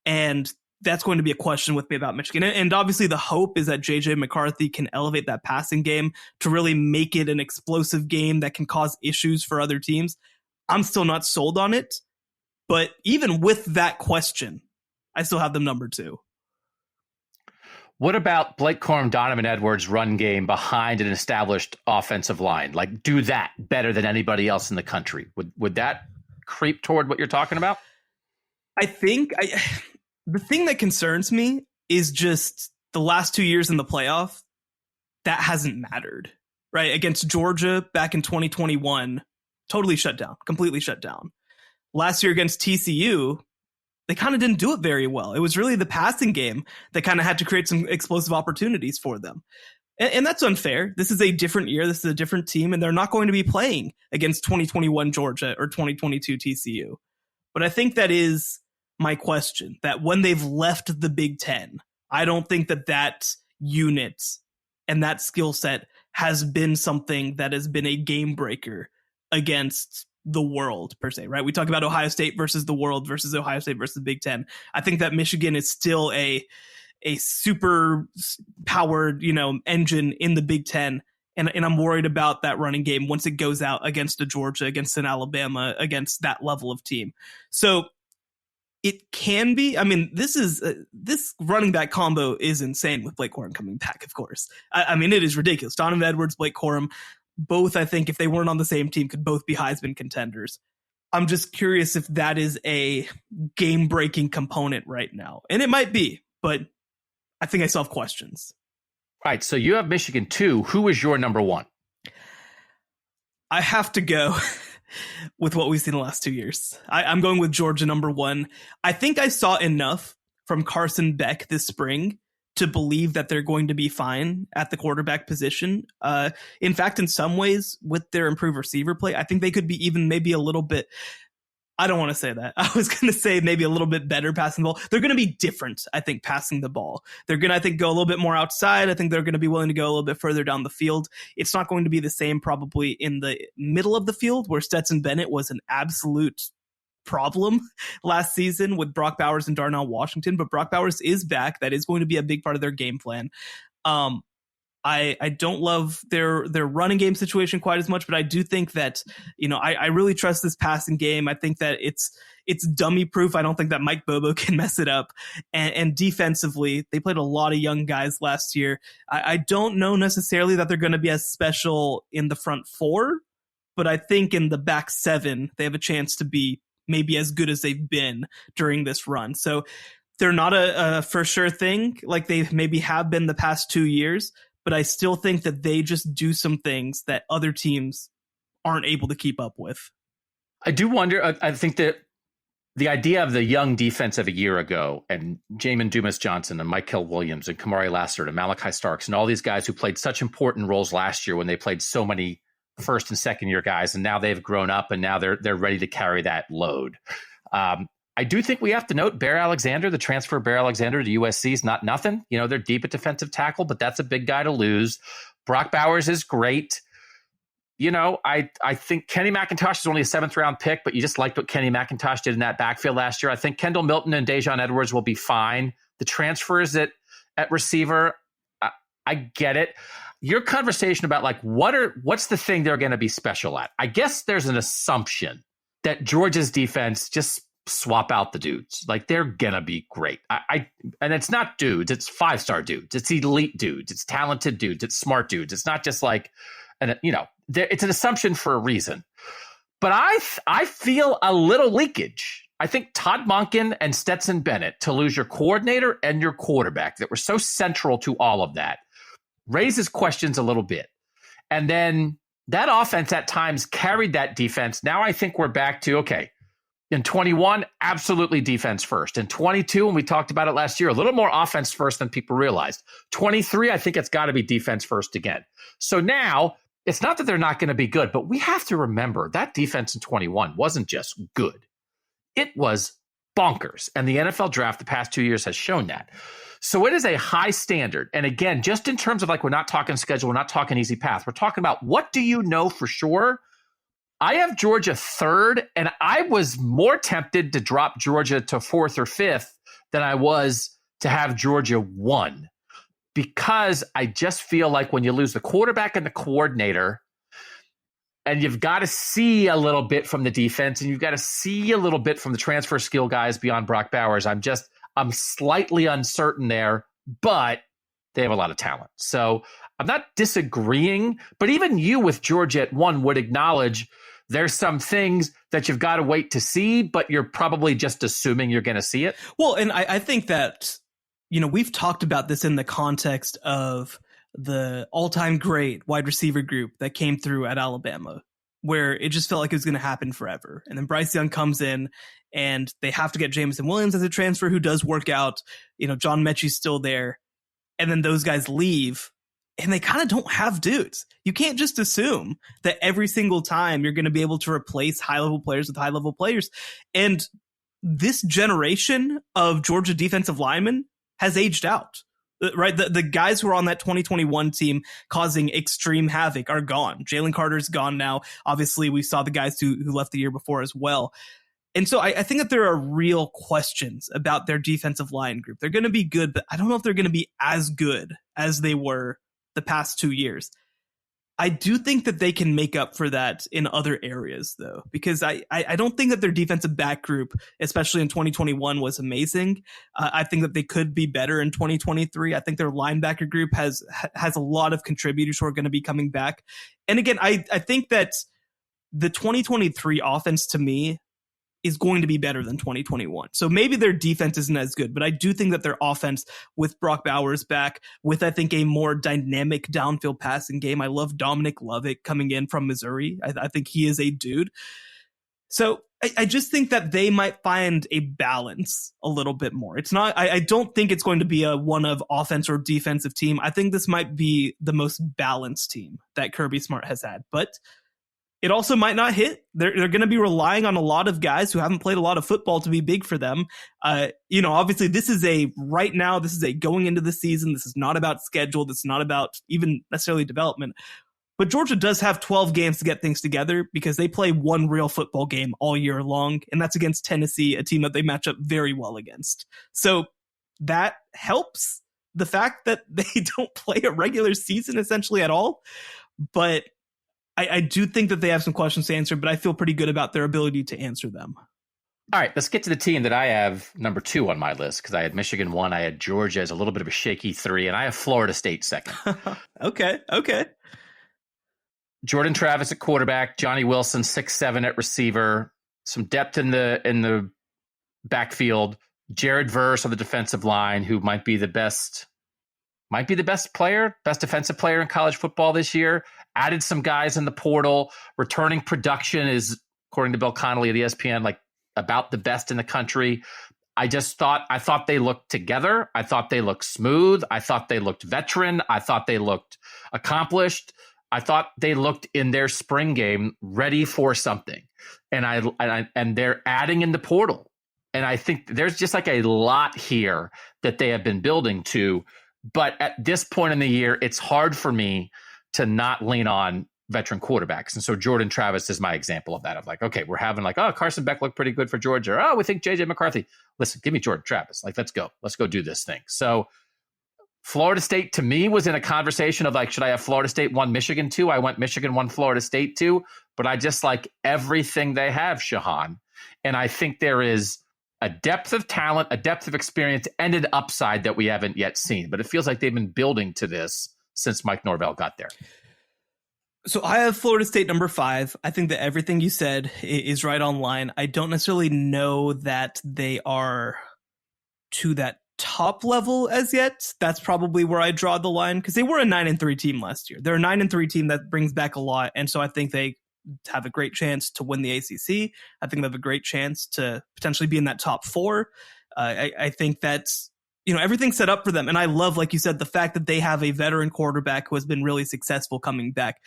And that's going to be a question with me about Michigan. And obviously the hope is that J.J. McCarthy can elevate that passing game to really make it an explosive game that can cause issues for other teams. I'm still not sold on it. But even with that question, I still have them number 2. What about Blake Corum, Donovan Edwards' run game behind an established offensive line? Like, do that better than anybody else in the country. Would that creep toward what you're talking about? I think the thing that concerns me is just the last 2 years in the playoff. That hasn't mattered, right? Against Georgia back in 2021, totally shut down, completely shut down. Last year against TCU, they kind of didn't do it very well. It was really the passing game that kind of had to create some explosive opportunities for them. And that's unfair. This is a different year. This is a different team, and they're not going to be playing against 2021 Georgia or 2022 TCU. But I think that is my question, that when they've left the Big Ten, I don't think that unit and that skill set has been something that has been a game breaker against the world per se, right? We talk about Ohio State versus the world versus Ohio State versus the Big Ten. I think that Michigan is still a super powered, engine in the Big Ten. And I'm worried about that running game once it goes out against a Georgia, against an Alabama, against that level of team. So it can be, this running back combo is insane with Blake Corum coming back, of course. It is ridiculous. Donovan Edwards, Blake Corum, both, I think, if they weren't on the same team, could both be Heisman contenders. I'm just curious if that is a game-breaking component right now. And it might be, but I think I still have questions. All right, so you have Michigan 2. Who is your number 1? I have to go with what we've seen the last 2 years. I'm going with Georgia number 1. I think I saw enough from Carson Beck this spring to believe that they're going to be fine at the quarterback position. In fact, in some ways, with their improved receiver play, I think they could be even maybe a little bit, I don't want to say that. I was going to say maybe a little bit better passing the ball. They're going to be different, I think, passing the ball. They're going to, I think, go a little bit more outside. I think they're going to be willing to go a little bit further down the field. It's not going to be the same probably in the middle of the field where Stetson Bennett was an absolute problem last season with Brock Bowers and Darnell Washington, but Brock Bowers is back. That is going to be a big part of their game plan. I don't love their running game situation quite as much, but I do think that, I really trust this passing game. I think that it's dummy proof. I don't think that Mike Bobo can mess it up. And defensively, they played a lot of young guys last year. I don't know necessarily that they're going to be as special in the front 4, but I think in the back 7, they have a chance to be maybe as good as they've been during this run. So they're not a for sure thing like they maybe have been the past 2 years, but I still think that they just do some things that other teams aren't able to keep up with. I do wonder, I think that the idea of the young defense of a year ago and Jamin Dumas-Johnson and Michael Williams and Kamari Lassiter and Malachi Starks and all these guys who played such important roles last year when they played so many first and second year guys, and now they've grown up and now they're ready to carry that load. I do think we have to note Bear Alexander, the transfer of Bear Alexander to USC is not nothing. They're deep at defensive tackle, but that's a big guy to lose. Brock Bowers is great. I think Kenny McIntosh is only a 7th round pick, but you just liked what Kenny McIntosh did in that backfield last year. I think Kendall Milton and Dejon Edwards will be fine. The transfers at receiver, I get it. Your conversation about what's the thing they're going to be special at? I guess there's an assumption that Georgia's defense just swap out the dudes. They're going to be great. And it's not dudes, it's 5-star dudes. It's elite dudes. It's talented dudes. It's smart dudes. It's not just it's an assumption for a reason. But I feel a little leakage. I think Todd Monken and Stetson Bennett, to lose your coordinator and your quarterback that were so central to all of that, raises questions a little bit. And then that offense at times carried that defense. Now I think we're back to, okay, in 21, absolutely defense first. In 22, and we talked about it last year, a little more offense first than people realized. 23, I think it's got to be defense first again. So now it's not that they're not going to be good, but we have to remember that defense in 21 wasn't just good. It was bonkers. And the NFL draft the past 2 years has shown that. So it is a high standard. And again, just in terms of we're not talking schedule, we're not talking easy path. We're talking about what do you know for sure? I have Georgia 3rd, and I was more tempted to drop Georgia to 4th or 5th than I was to have Georgia 1, because I just feel like when you lose the quarterback and the coordinator, and you've got to see a little bit from the defense, and you've got to see a little bit from the transfer skill guys beyond Brock Bowers, I'm slightly uncertain there, but they have a lot of talent. So I'm not disagreeing, but even you with Georgia at 1 would acknowledge there's some things that you've got to wait to see, but you're probably just assuming you're going to see it. Well, and I think that, we've talked about this in the context of the all-time great wide receiver group that came through at Alabama, where it just felt like it was going to happen forever. And then Bryce Young comes in and they have to get Jameson Williams as a transfer who does work out. John Mechie's still there. And then those guys leave and they kind of don't have dudes. You can't just assume that every single time you're going to be able to replace high-level players with high-level players. And this generation of Georgia defensive linemen has aged out. right? The guys who are on that 2021 team causing extreme havoc are gone. Jalen Carter's gone now. Obviously, we saw the guys who left the year before as well. And so I think that there are real questions about their defensive line group. They're going to be good, but I don't know if they're going to be as good as they were the past 2 years. I do think that they can make up for that in other areas, though, because I don't think that their defensive back group, especially in 2021, was amazing. I think that they could be better in 2023. I think their linebacker group has a lot of contributors who are going to be coming back. And again, I think that the 2023 offense, to me, is going to be better than 2021. So maybe their defense isn't as good, but I do think that their offense, with Brock Bowers back, with I think a more dynamic downfield passing game. I love Dominic Lovett coming in from Missouri. I think he is a dude. So I just think that they might find a balance a little bit more. It's not, I don't think it's going to be a one of offense or defensive team. I think this might be the most balanced team that Kirby Smart has had, but it also might not hit. They're going to be relying on a lot of guys who haven't played a lot of football to be big for them. Obviously this is right now, this is a going into the season. This is not about schedule. This is not about even necessarily development. But Georgia does have 12 games to get things together because they play one real football game all year long, and that's against Tennessee, a team that they match up very well against. So that helps the fact that they don't play a regular season essentially at all. But I do think that they have some questions to answer, but I feel pretty good about their ability to answer them. All right, let's get to the team that I have number 2 on my list, because I had Michigan 1, I had Georgia as a little bit of a shaky 3, and I have Florida State 2nd. Okay. Jordan Travis at quarterback, Johnny Wilson 6'7" at receiver, some depth in the backfield. Jared Verse on the defensive line, who might be the best defensive player in college football this year. Added some guys in the portal. Returning production is, according to Bill Connolly at ESPN, like about the best in the country. I thought they looked together. I thought they looked smooth. I thought they looked veteran. I thought they looked accomplished. I thought they looked in their spring game ready for something. And they're adding in the portal. And I think there's just like a lot here that they have been building to. But at this point in the year, it's hard for me to not lean on veteran quarterbacks. And so Jordan Travis is my example of that. Of like, okay, we're having like, oh, Carson Beck looked pretty good for Georgia. Oh, we think JJ McCarthy. Listen, give me Jordan Travis. Like, let's go do this thing. So Florida State to me was in a conversation of like, should I have Florida State 1, Michigan 2? I went Michigan 1, Florida State 2, but I just like everything they have, Shehan. And I think there is a depth of talent, a depth of experience, and an upside that we haven't yet seen. But it feels like they've been building to this since Mike Norvell got there. So I have Florida State number 5. I think that everything you said is right on line. I don't necessarily know that they are to that top level as yet. That's probably where I draw the line, because they were a 9-3 team last year. They're a 9-3 team that brings back a lot. And so I think they have a great chance to win the ACC. I think they have a great chance to potentially be in that top 4. I think that's, everything's set up for them. And I love, like you said, the fact that they have a veteran quarterback who has been really successful coming back.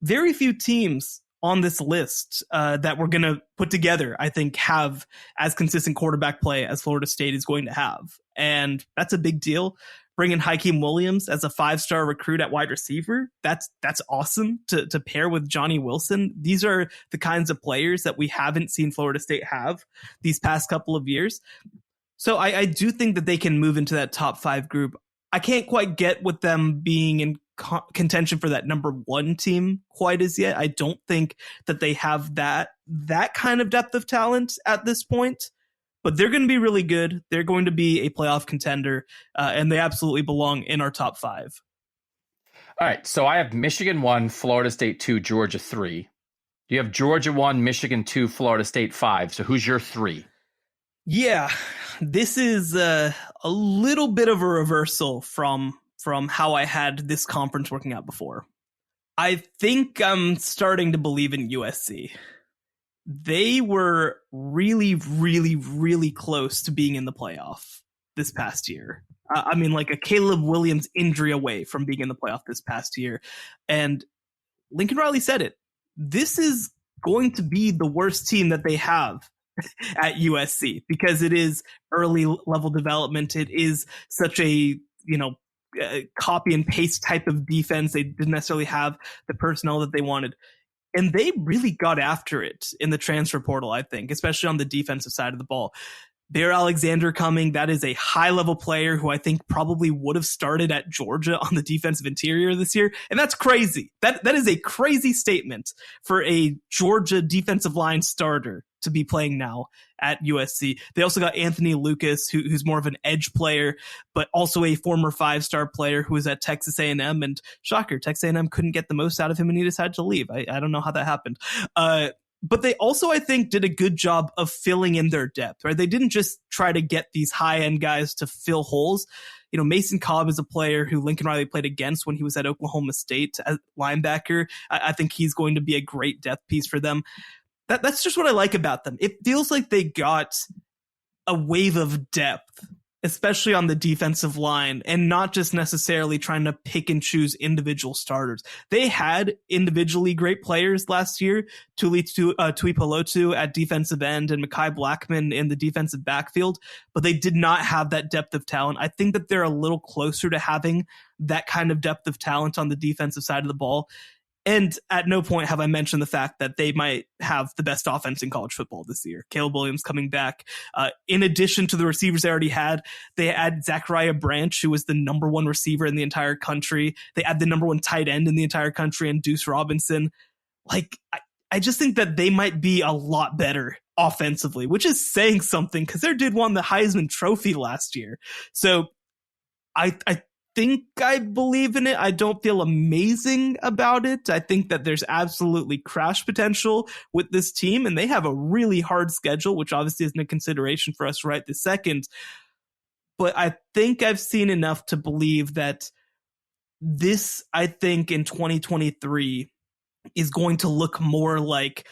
Very few teams on this list that we're going to put together, I think, have as consistent quarterback play as Florida State is going to have. And that's a big deal. Bringing Hakeem Williams as a 5-star recruit at wide receiver, that's awesome to pair with Johnny Wilson. These are the kinds of players that we haven't seen Florida State have these past couple of years. So I do think that they can move into that top 5 group. I can't quite get with them being in contention for that number 1 team quite as yet. I don't think that they have that kind of depth of talent at this point, but they're going to be really good. They're going to be a playoff contender, and they absolutely belong in our top 5. All right, so I have Michigan 1, Florida State 2, Georgia 3. You have Georgia 1, Michigan 2, Florida State 5. So who's your 3? Yeah, this is a little bit of a reversal from how I had this conference working out before. I think I'm starting to believe in USC. They were really, really, really close to being in the playoff this past year. I mean, like a Caleb Williams injury away from being in the playoff this past year. And Lincoln Riley said it. This is going to be the worst team that they have at USC because it is early level development. It is such a, copy and paste type of defense. They didn't necessarily have the personnel that they wanted. And they really got after it in the transfer portal, I think, especially on the defensive side of the ball. Bear Alexander coming, that is a high-level player who I think probably would have started at Georgia on the defensive interior this year. And that's crazy. That is a crazy statement for a Georgia defensive line starter to be playing now at USC. They also got Anthony Lucas, who's more of an edge player, but also a former 5-star player who was at Texas A&M. And shocker, Texas A&M couldn't get the most out of him and he decided to leave. I don't know how that happened. But they also, I think, did a good job of filling in their depth, right? They didn't just try to get these high-end guys to fill holes. You know, Mason Cobb is a player who Lincoln Riley played against when he was at Oklahoma State as linebacker. I think he's going to be a great depth piece for them. That's just what I like about them. It feels like they got a wave of depth, especially on the defensive line, and not just necessarily trying to pick and choose individual starters. They had individually great players last year, Tuipulotu at defensive end and Mekhi Blackman in the defensive backfield, but they did not have that depth of talent. I think that they're a little closer to having that kind of depth of talent on the defensive side of the ball. And at no point have I mentioned the fact that they might have the best offense in college football this year. Caleb Williams coming back. In addition to the receivers they already had, they had Zachariah Branch, who was the number 1 receiver in the entire country. They had the number 1 tight end in the entire country, and Deuce Robinson. Like, I just think that they might be a lot better offensively, which is saying something because their dude won the Heisman Trophy last year. So I think I believe in it. I don't feel amazing about it. I think that there's absolutely crash potential with this team, and they have a really hard schedule, which obviously isn't a consideration for us right this second. But I think I've seen enough to believe that this, I think, in 2023 is going to look more like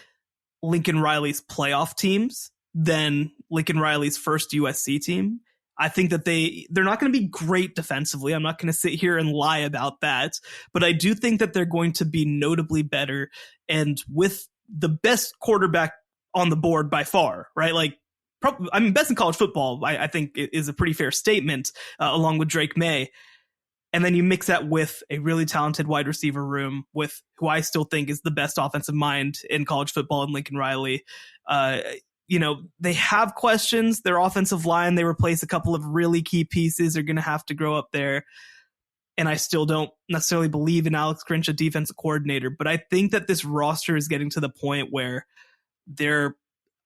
Lincoln Riley's playoff teams than Lincoln Riley's first USC team. I think that they're not going to be great defensively. I'm not going to sit here and lie about that, but I do think that they're going to be notably better and with the best quarterback on the board by far, right? Like, best in college football, I think is a pretty fair statement, along with Drake May. And then you mix that with a really talented wide receiver room with who I still think is the best offensive mind in college football in Lincoln Riley. You know, they have questions. Their offensive line, they replace a couple of really key pieces. They're going to have to grow up there. And I still don't necessarily believe in Alex Grinch, a defensive coordinator. But I think that this roster is getting to the point where they're,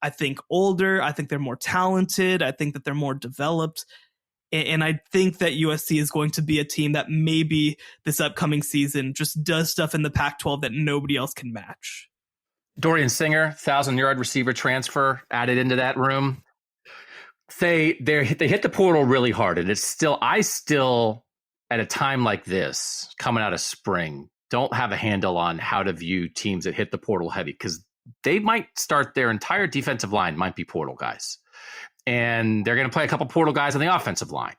I think, older. I think they're more talented. I think that they're more developed. And I think that USC is going to be a team that maybe this upcoming season just does stuff in the Pac-12 that nobody else can match. Dorian Singer, 1,000-yard receiver transfer added into that room. They hit the portal really hard, and I still at a time like this, coming out of spring, don't have a handle on how to view teams that hit the portal heavy, because they might start their entire defensive line might be portal guys, and they're going to play a couple portal guys on the offensive line.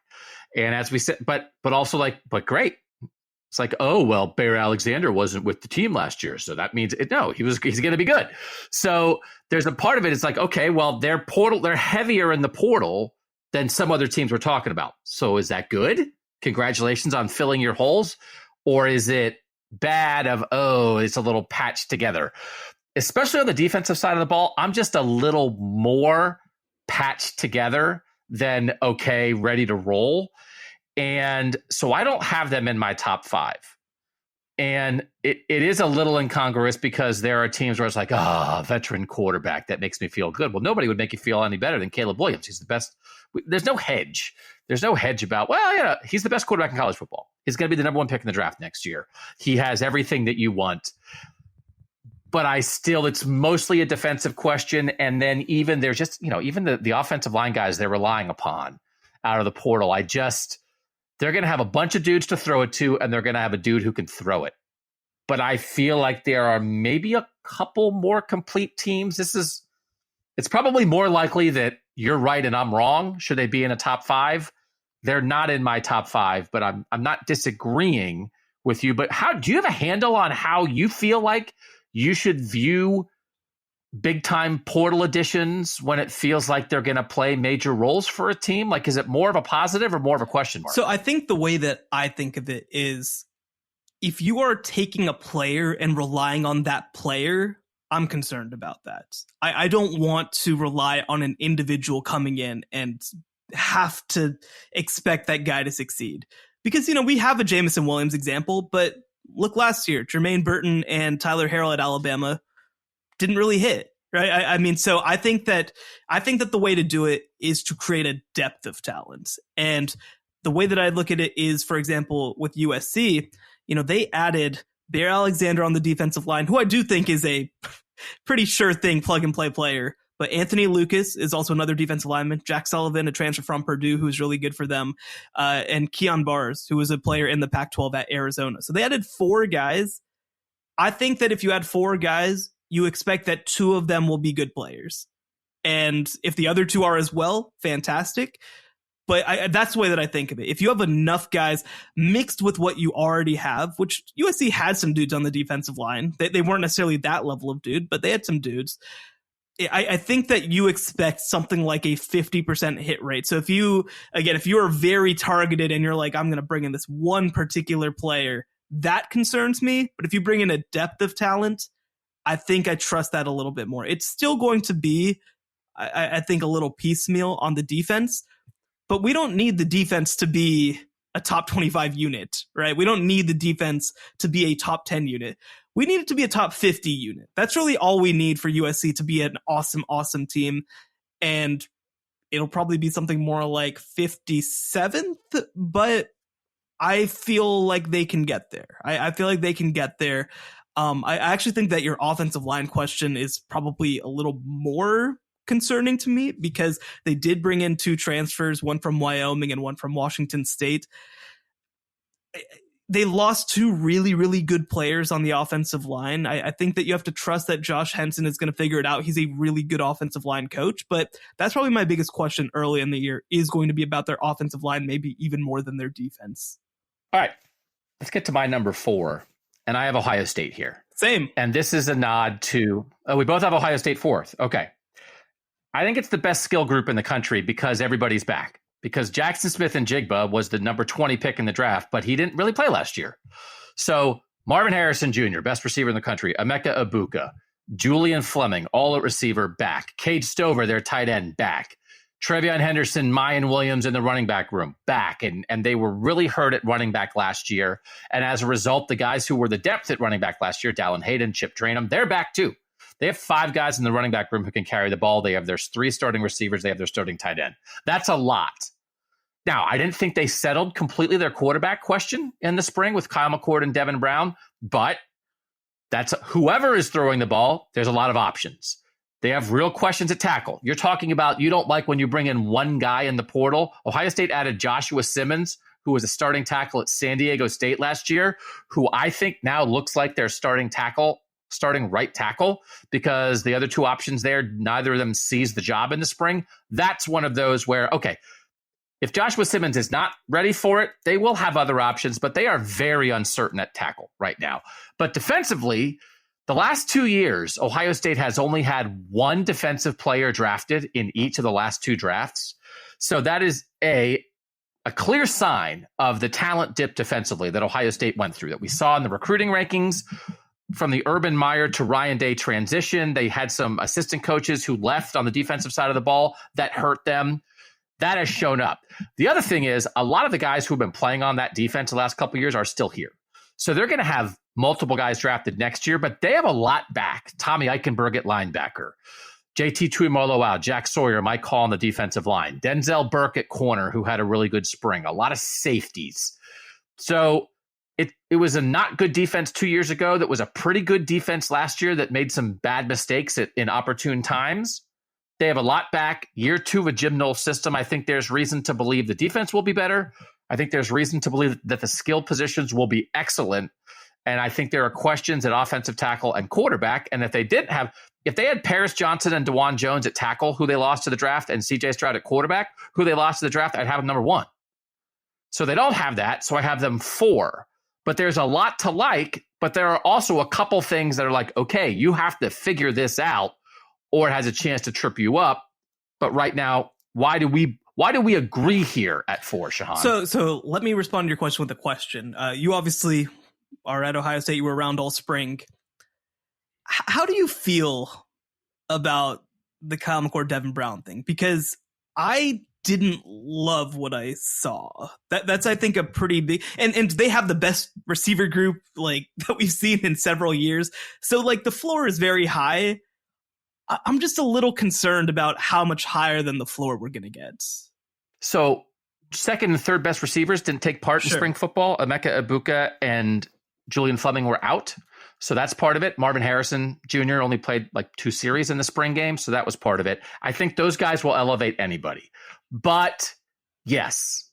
And as we said, but great. It's like, oh, well, Bear Alexander wasn't with the team last year, so that means he's going to be good. So there's a part of it. It's like, okay, well, they're heavier in the portal than some other teams we're talking about. So is that good? Congratulations on filling your holes, or is it bad? It's a little patched together, especially on the defensive side of the ball. I'm just a little more patched together than ready to roll. And so I don't have them in my top 5. And it is a little incongruous because there are teams where it's like, veteran quarterback, that makes me feel good. Well, nobody would make you feel any better than Caleb Williams. He's the best. There's no hedge. There's no hedge about, he's the best quarterback in college football. He's going to be the number 1 pick in the draft next year. He has everything that you want. But it's mostly a defensive question. And then even there's just, even the offensive line guys they're relying upon out of the portal, they're going to have a bunch of dudes to throw it to, and they're going to have a dude who can throw it. But I feel like there are maybe a couple more complete teams. It's probably more likely that you're right and I'm wrong. Should they be in a top 5? They're not in my top 5, but I'm not disagreeing with you. But do you have a handle on how you feel like you should view big time portal additions when it feels like they're going to play major roles for a team? Like, is it more of a positive or more of a question mark? So I think the way that I think of it is, if you are taking a player and relying on that player, I'm concerned about that. I don't want to rely on an individual coming in and have to expect that guy to succeed. Because, we have a Jamison Williams example, but look last year, Jermaine Burton and Tyler Harrell at Alabama didn't really hit, right? I mean, so I think that the way to do it is to create a depth of talent. And the way that I look at it is, for example, with USC, they added Bear Alexander on the defensive line, who I do think is a pretty sure thing plug and play player. But Anthony Lucas is also another defensive lineman. Jack Sullivan, a transfer from Purdue, who's really good for them. And Keon Bars, who was a player in the Pac-12 at Arizona. So they added 4 guys. I think that if you add 4 guys, you expect that 2 of them will be good players. And if the other 2 are as well, fantastic. But that's the way that I think of it. If you have enough guys mixed with what you already have, which USC had some dudes on the defensive line. They weren't necessarily that level of dude, but they had some dudes. I think that you expect something like a 50% hit rate. So if you are very targeted and you're like, I'm going to bring in this one particular player, that concerns me. But if you bring in a depth of talent, I think I trust that a little bit more. It's still going to be, I think, a little piecemeal on the defense, but we don't need the defense to be a top 25 unit, right? We don't need the defense to be a top 10 unit. We need it to be a top 50 unit. That's really all we need for USC to be an awesome, awesome team. And it'll probably be something more like 57th, but I feel like they can get there. I feel like they can get there. I actually think that your offensive line question is probably a little more concerning to me, because they did bring in 2 transfers, one from Wyoming and one from Washington State. They lost 2 really, really good players on the offensive line. I think that you have to trust that Josh Henson is going to figure it out. He's a really good offensive line coach, but that's probably my biggest question early in the year, is going to be about their offensive line, maybe even more than their defense. All right, let's get to my number 4. And I have Ohio State here. Same. And this is a nod to, we both have Ohio State 4th. Okay. I think it's the best skill group in the country because everybody's back. Because Jackson Smith-Njigba was the number 20 pick in the draft, but he didn't really play last year. So Marvin Harrison Jr., best receiver in the country, Emeka Ibuka, Julian Fleming, all at receiver, back. Cade Stover, their tight end, back. Trevion Henderson, Mayan Williams in the running back room, back. And they were really hurt at running back last year. And as a result, the guys who were the depth at running back last year, Dallin Hayden, Chip Trainum, they're back too. They have 5 guys in the running back room who can carry the ball. They have their 3 starting receivers. They have their starting tight end. That's a lot. Now, I didn't think they settled completely their quarterback question in the spring with Kyle McCord and Devin Brown, but that's whoever is throwing the ball, there's a lot of options. They have real questions at tackle. You're talking about, you don't like when you bring in one guy in the portal. Ohio State added Joshua Simmons, who was a starting tackle at San Diego State last year, who I think now looks like their starting right tackle, because the other 2 options there, neither of them seized the job in the spring. That's one of those where, okay, if Joshua Simmons is not ready for it, they will have other options, but they are very uncertain at tackle right now. But defensively, the last 2 years, Ohio State has only had 1 defensive player drafted in each of the last 2 drafts. So that is a clear sign of the talent dip defensively that Ohio State went through, that we saw in the recruiting rankings. From the Urban Meyer to Ryan Day transition, they had some assistant coaches who left on the defensive side of the ball that hurt them. That has shown up. The other thing is, a lot of the guys who've been playing on that defense the last couple of years are still here. So they're going to have multiple guys drafted next year, but they have a lot back. Tommy Eichenberg at linebacker, JT Tuimoloau, Jack Sawyer, Mike Hall on the defensive line, Denzel Burke at corner, who had a really good spring, a lot of safeties. So it was a not good defense 2 years ago that was a pretty good defense last year that made some bad mistakes in opportune times. They have a lot back. Year 2 of a Jim Knowles system, I think there's reason to believe the defense will be better. I think there's reason to believe that the skill positions will be excellent. And I think there are questions at offensive tackle and quarterback. And if they had Paris Johnson and DeJuan Jones at tackle, who they lost to the draft, and CJ Stroud at quarterback, who they lost to the draft, I'd have them number 1. So they don't have that. So I have them 4. But there's a lot to like. But there are also a couple things that are like, okay, you have to figure this out. or it has a chance to trip you up. But right now, why do we agree here at 4, Shehan? So let me respond to your question with a question. You obviously are at Ohio State. You were around all spring. How do you feel about the Kyle McCord, Devin Brown thing? Because I didn't love what I saw. That's I think a pretty big, and they have the best receiver group like that we've seen in several years. So like the floor is very high. I'm just a little concerned about how much higher than the floor we're going to get. So second and third best receivers didn't take part in spring football. Emeka Egbuka and Julian Fleming were out. So that's part of it. Marvin Harrison Jr. only played like 2 series in the spring game. So that was part of it. I think those guys will elevate anybody. But yes,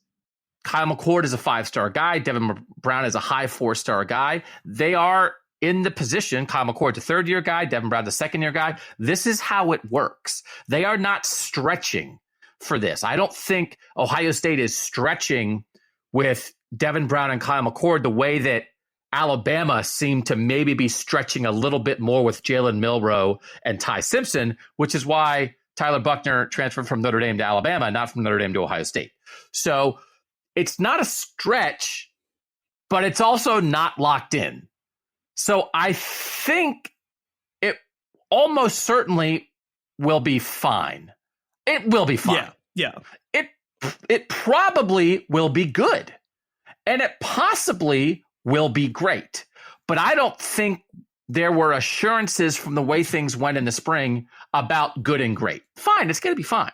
Kyle McCord is a 5-star guy. Devin Brown is a high 4-star guy. They are in the position. Kyle McCord's a 3rd-year guy. Devin Brown's a 2nd-year guy. This is how it works. They are not stretching for this. I don't think Ohio State is stretching with Devin Brown and Kyle McCord the way that Alabama seemed to maybe be stretching a little bit more with Jalen Milroe and Ty Simpson, which is why Tyler Buckner transferred from Notre Dame to Alabama, not from Notre Dame to Ohio State. So it's not a stretch, but it's also not locked in. So I think it almost certainly will be fine. It will be fine. Yeah. It probably will be good. And it possibly will be great. But I don't think there were assurances from the way things went in the spring about good and great. Fine, it's going to be fine.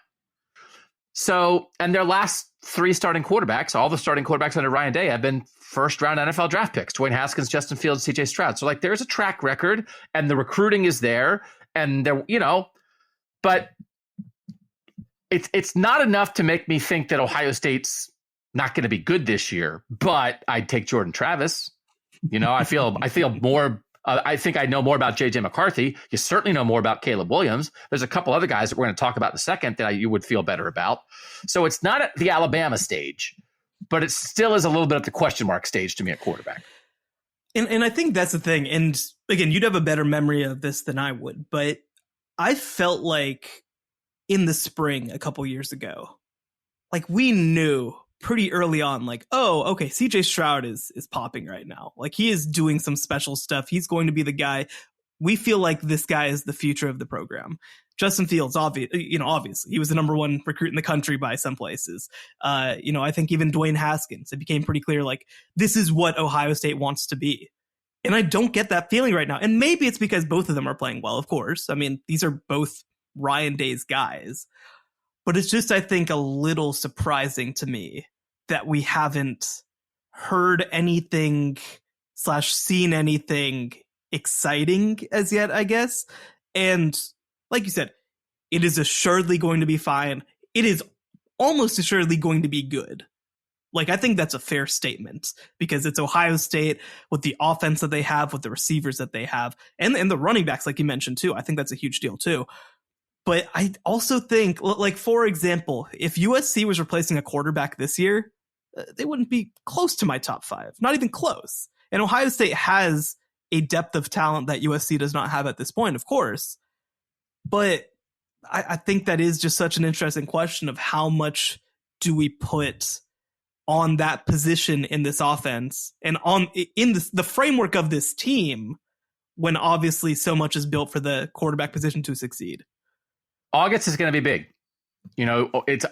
So, and their last 3 starting quarterbacks, all the starting quarterbacks under Ryan Day have been first-round NFL draft picks. Dwayne Haskins, Justin Fields, CJ Stroud. So, like, there's a track record, and the recruiting is there, and there, but it's not enough to make me think that Ohio State's not going to be good this year. But I'd take Jordan Travis. I feel more. I think I know more about J.J. McCarthy. You certainly know more about Caleb Williams. There's a couple other guys that we're going to talk about in a second that you would feel better about. So it's not at the Alabama stage, but it still is a little bit at the question mark stage to me at quarterback. And I think that's the thing. And again, you'd have a better memory of this than I would, but I felt like in the spring a couple years ago, like we knew pretty early on, like, oh, okay, CJ Stroud is popping right now. Like he is doing some special stuff. He's going to be the guy. We feel like this guy is the future of the program. Justin Fields, obviously, he was the number 1 recruit in the country by some places. I think even Dwayne Haskins, it became pretty clear, like, this is what Ohio State wants to be. And I don't get that feeling right now. And maybe it's because both of them are playing well, of course. I mean, these are both Ryan Day's guys. But it's just, I think, a little surprising to me that we haven't heard anything / seen anything exciting as yet, I guess. And like you said, it is assuredly going to be fine. It is almost assuredly going to be good. Like, I think that's a fair statement because it's Ohio State with the offense that they have, with the receivers that they have, and the running backs, like you mentioned, too. I think that's a huge deal, too. But I also think, like, for example, if USC was replacing a quarterback this year, they wouldn't be close to my top 5, not even close. And Ohio State has a depth of talent that USC does not have at this point, of course. But I think that is just such an interesting question of how much do we put on that position in this offense and in the framework of this team when obviously so much is built for the quarterback position to succeed. August is going to be big. It's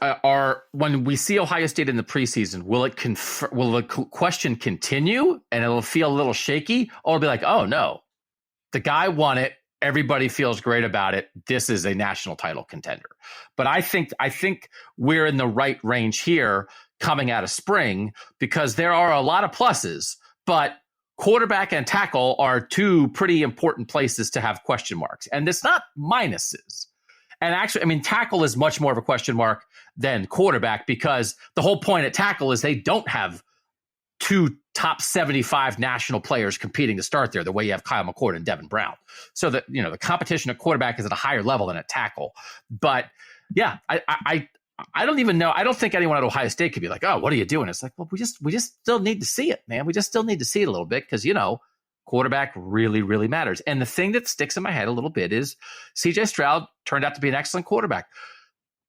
when we see Ohio State in the preseason, will the question continue and it'll feel a little shaky, or it'll be like, oh no, the guy won it. Everybody feels great about it. This is a national title contender. But I think we're in the right range here coming out of spring because there are a lot of pluses, but quarterback and tackle are 2 pretty important places to have question marks. And it's not minuses. And actually, I mean, tackle is much more of a question mark than quarterback because the whole point at tackle is they don't have 2 top 75 national players competing to start there the way you have Kyle McCord and Devin Brown. So that, the competition at quarterback is at a higher level than at tackle. But yeah, I don't even know. I don't think anyone at Ohio State could be like, oh, what are you doing? It's like, well, we just still need to see it, man. We just still need to see it a little bit because, Quarterback really, really matters. And the thing that sticks in my head a little bit is CJ Stroud turned out to be an excellent quarterback.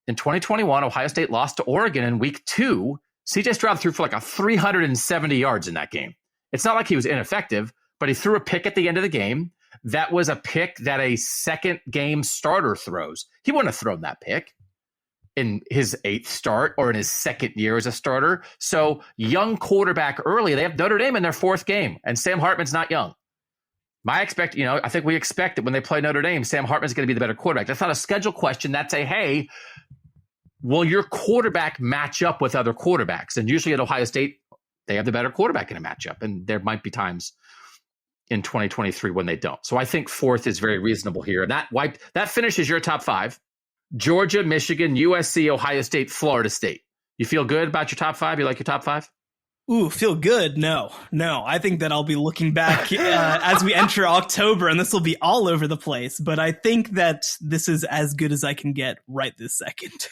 In 2021, Ohio State lost to Oregon in week 2. CJ Stroud threw for like 370 yards in that game. It's not like he was ineffective, but he threw a pick at the end of the game. That was a pick that a second game starter throws. He wouldn't have thrown that pick in his 8th start or in his 2nd year as a starter. So young quarterback early. They have Notre Dame in their 4th game, and Sam Hartman's not young. I think we expect that when they play Notre Dame, Sam Hartman's going to be the better quarterback. That's not a schedule question. That's a, hey, will your quarterback match up with other quarterbacks? And usually at Ohio State, they have the better quarterback in a matchup. And there might be times in 2023 when they don't. So I think 4th is very reasonable here. And that finishes your top 5. Georgia, Michigan, USC, Ohio State, Florida State. You feel good about your top 5? You like your top 5? Ooh, feel good? No. I think that I'll be looking back as we enter October, and this will be all over the place. But I think that this is as good as I can get right this second.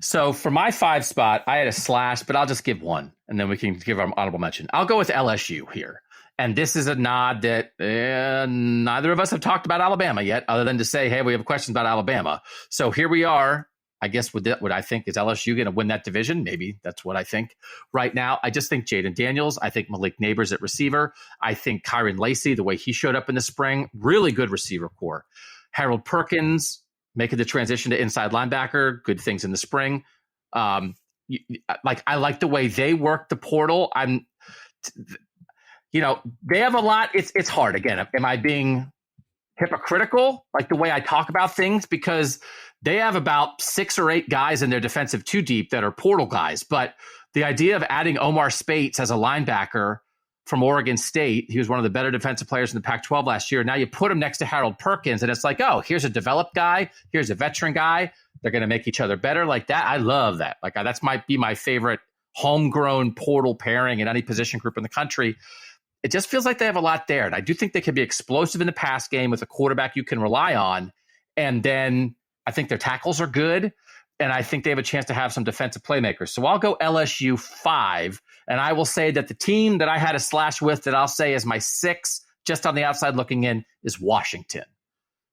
So for my 5 spot, I had a slash, but I'll just give one, and then we can give our honorable mention. I'll go with LSU here. And this is a nod that neither of us have talked about Alabama yet, other than to say, hey, we have questions about Alabama. So here we are. I guess what I think is LSU going to win that division. Maybe that's what I think right now. I just think Jaden Daniels. I think Malik Neighbors at receiver. I think Kyron Lacey, the way he showed up in the spring, really good receiver core. Harold Perkins making the transition to inside linebacker, good things in the spring. I like the way they work the portal. They have a lot. It's hard. Again, am I being hypocritical, like the way I talk about things? Because they have about 6 or 8 guys in their defensive 2 deep that are portal guys. But the idea of adding Omar Spates as a linebacker from Oregon State, he was one of the better defensive players in the Pac-12 last year. Now you put him next to Harold Perkins, and it's like, oh, here's a developed guy. Here's a veteran guy. They're going to make each other better like that. I love that. That's might be my favorite homegrown portal pairing in any position group in the country. It just feels like they have a lot there. And I do think they can be explosive in the pass game with a quarterback you can rely on. And then I think their tackles are good. And I think they have a chance to have some defensive playmakers. So I'll go LSU 5. And I will say that the team that I had a slash with that I'll say is my 6, just on the outside looking in, is Washington.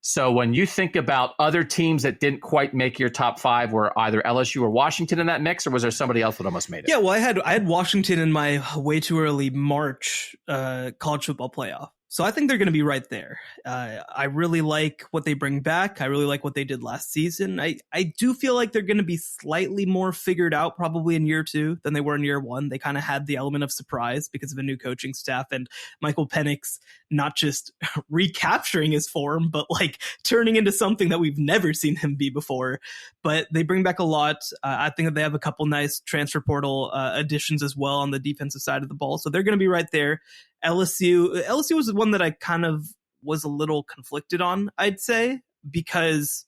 So when you think about other teams that didn't quite make your top 5, were either LSU or Washington in that mix, or was there somebody else that almost made it? Yeah, well, I had Washington in my way too early March college football playoff. So I think they're going to be right there. I really like what they bring back. I really like what they did last season. I do feel like they're going to be slightly more figured out probably in year 2 than they were in year 1. They kind of had the element of surprise because of a new coaching staff and Michael Penix not just recapturing his form, but like turning into something that we've never seen him be before. But they bring back a lot. I think that they have a couple nice transfer portal additions as well on the defensive side of the ball. So they're going to be right there. LSU was the one that I kind of was a little conflicted on, I'd say, because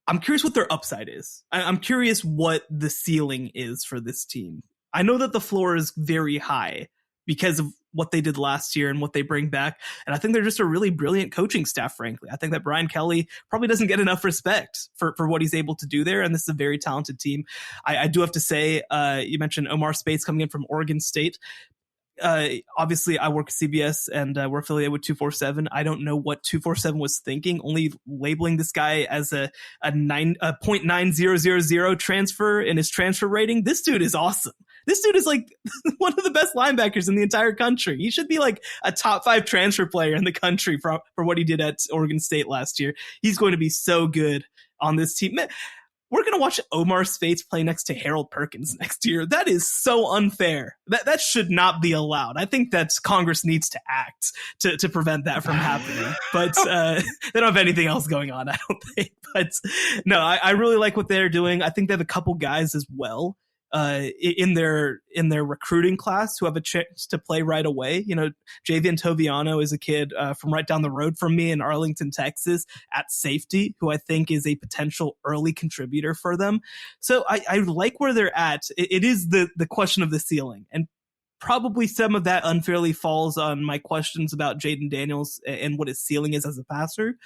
I'm curious what their upside is. I'm curious what the ceiling is for this team. I know that the floor is very high because of what they did last year and what they bring back. And I think they're just a really brilliant coaching staff, frankly. I think that Brian Kelly probably doesn't get enough respect for what he's able to do there. And this is a very talented team. I do have to say, you mentioned Omar Spates coming in from Oregon State. Obviously I work at CBS and we're affiliated with 247. I don't know what 247 was thinking, only labeling this guy as a 0.9000 transfer in his transfer rating. This dude is awesome. This dude is like one of the best linebackers in the entire country. He should be like a top 5 transfer player in the country for what he did at Oregon State last year. He's going to be so good on this team. Man, we're going to watch Omar Spates play next to Harold Perkins next year. That is so unfair. That should not be allowed. I think that Congress needs to act to prevent that from happening. But they don't have anything else going on, I don't think. But no, I really like what they're doing. I think they have a couple guys as well in their recruiting class who have a chance to play right away. You know, Javian Toviano is a kid from right down the road from me in Arlington, Texas at safety, who I think is a potential early contributor for them. So I like where they're at. It is the question of the ceiling, and probably some of that unfairly falls on my questions about Jaden Daniels and what his ceiling is as a passer.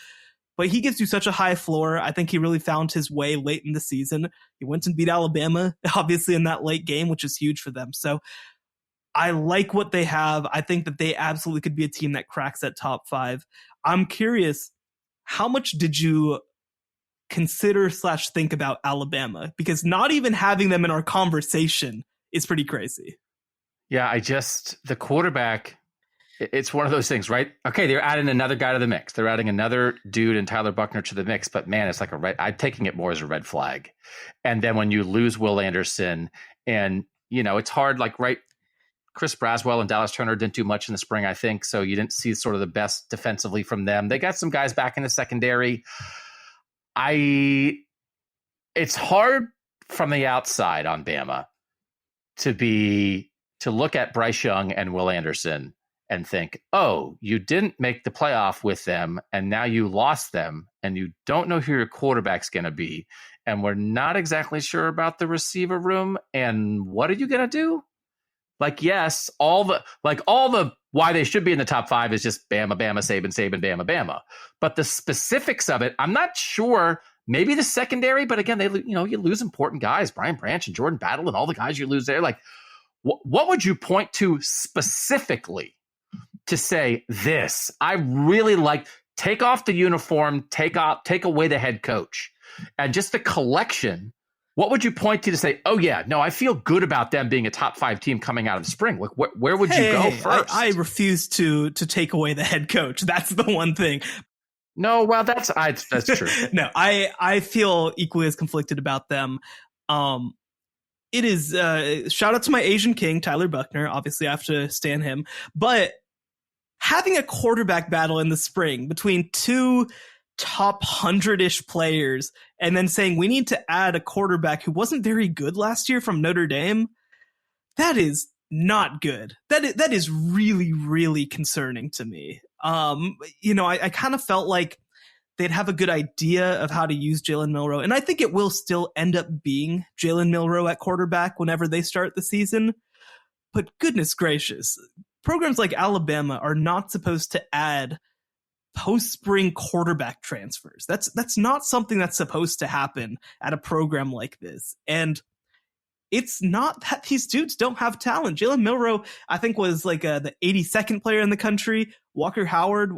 But he gives you such a high floor. I think he really found his way late in the season. He went and beat Alabama, obviously, in that late game, which is huge for them. So I like what they have. I think that they absolutely could be a team that cracks that top 5. I'm curious, how much did you consider / think about Alabama? Because not even having them in our conversation is pretty crazy. Yeah, the quarterback, it's one of those things, right? Okay, they're adding another guy to the mix. They're adding another dude and Tyler Buckner to the mix, but man, it's like I'm taking it more as a red flag. And then when you lose Will Anderson and, it's hard, like, right, Chris Braswell and Dallas Turner didn't do much in the spring, I think, so you didn't see sort of the best defensively from them. They got some guys back in the secondary. It's hard from the outside on Bama to look at Bryce Young and Will Anderson and think, oh, you didn't make the playoff with them, and now you lost them, and you don't know who your quarterback's going to be, and we're not exactly sure about the receiver room, and what are you going to do? Like, yes, all the why they should be in the top 5 is just Bama, Bama, Saban, Bama, Bama. But the specifics of it, I'm not sure. Maybe the secondary, but again, you lose important guys, Brian Branch and Jordan Battle and all the guys you lose there. Like, what would you point to specifically to say this? I really like, take off the uniform, take away the head coach, and just the collection. What would you point to say, oh, yeah, no, I feel good about them being a top 5 team coming out of the spring? Like, where would you go first? I refuse to take away the head coach. That's the one thing. No, well, that's true. No, I feel equally as conflicted about them. It is shout out to my Asian king, Tyler Buckner. Obviously, I have to stand him. But having a quarterback battle in the spring between 2 top 100-ish players and then saying we need to add a quarterback who wasn't very good last year from Notre Dame, that is not good. That is really, really concerning to me. I kind of felt like they'd have a good idea of how to use Jalen Milroe, and I think it will still end up being Jalen Milroe at quarterback whenever they start the season. But goodness gracious, programs like Alabama are not supposed to add post-spring quarterback transfers. That's not something that's supposed to happen at a program like this. And it's not that these dudes don't have talent. Jalen Milroe, I think, was like the 82nd player in the country. Walker Howard,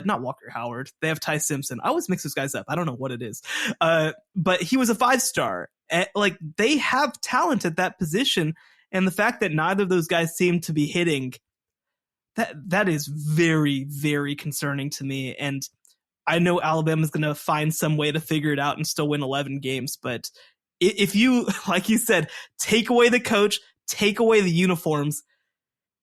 not Walker Howard. They have Ty Simpson. I always mix those guys up. I don't know what it is. But he was a 5-star. Like, they have talent at that position. And the fact that neither of those guys seem to be hitting, that is very, very concerning to me. And I know Alabama's going to find some way to figure it out and still win 11 games. But if you, like you said, take away the coach, take away the uniforms,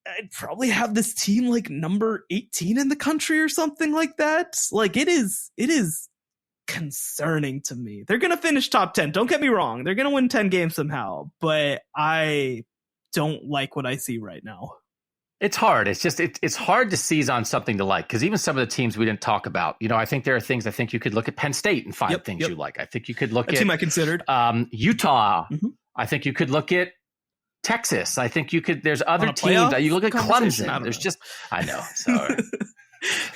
I'd probably have this team like number 18 in the country or something like that. Like, it is concerning to me. They're going to finish top 10. Don't get me wrong. They're going to win 10 games somehow. But I don't like what I see right now. It's hard. It's just it's hard to seize on something to like, because even some of the teams we didn't talk about, I think there are things. I think you could look at Penn State and find things you like. I think you could look at a team I considered Utah. Mm-hmm. I think you could look at Texas. I think you could. There's other teams. You look at Clemson. I know. Sorry.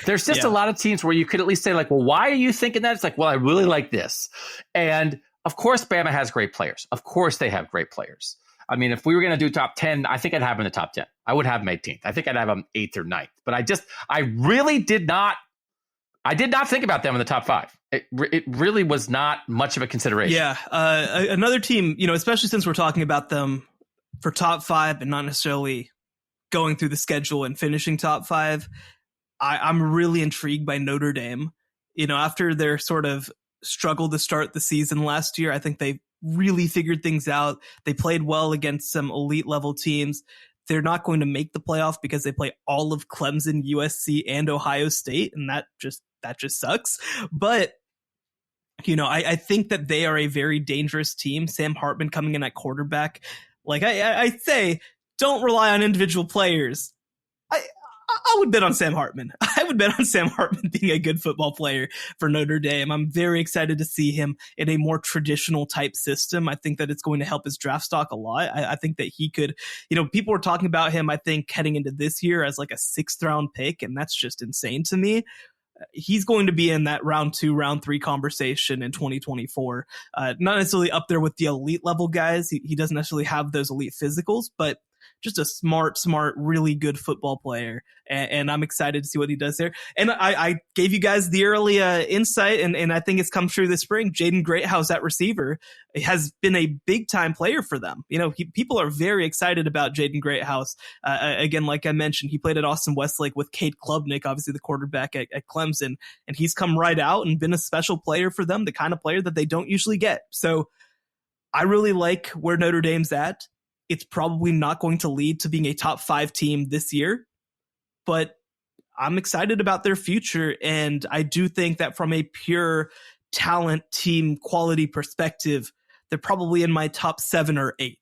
There's just a lot of teams where you could at least say, like, well, why are you thinking that? It's like, well, I really like this. And of course, Bama has great players. Of course, they have great players. I mean, if we were going to do top 10, I think I'd have them in the top 10. I would have them 18th. I think I'd have them 8th or 9th. But I really did not think about them in the top 5. It really was not much of a consideration. Yeah. Another team, especially since we're talking about them for top 5 and not necessarily going through the schedule and finishing top 5, I'm really intrigued by Notre Dame. After their sort of struggle to start the season last year, I think they really figured things out. They played well against some elite level teams. They're not going to make the playoff because they play all of Clemson, USC, and Ohio State, and that just sucks. But I think that they are a very dangerous team. Sam Hartman coming in at quarterback. Like I say, don't rely on individual players. I would bet on Sam Hartman. I would bet on Sam Hartman being a good football player for Notre Dame. I'm very excited to see him in a more traditional type system. I think that it's going to help his draft stock a lot. I think that he could, people were talking about him, I think, heading into this year as like a 6th round pick, and that's just insane to me. He's going to be in that round 2, round 3 conversation in 2024. Not necessarily up there with the elite level guys. He doesn't necessarily have those elite physicals, but just a smart, really good football player. And I'm excited to see what he does there. And I gave you guys the early insight, and I think it's come true this spring. Jaden Greathouse at receiver has been a big time player for them. People are very excited about Jaden Greathouse. Again, like I mentioned, he played at Austin Westlake with Cade Klubnik, obviously the quarterback at Clemson, and he's come right out and been a special player for them, the kind of player that they don't usually get. So I really like where Notre Dame's at. It's probably not going to lead to being a top 5 team this year, but I'm excited about their future. And I do think that from a pure talent team quality perspective, they're probably in my top 7 or 8.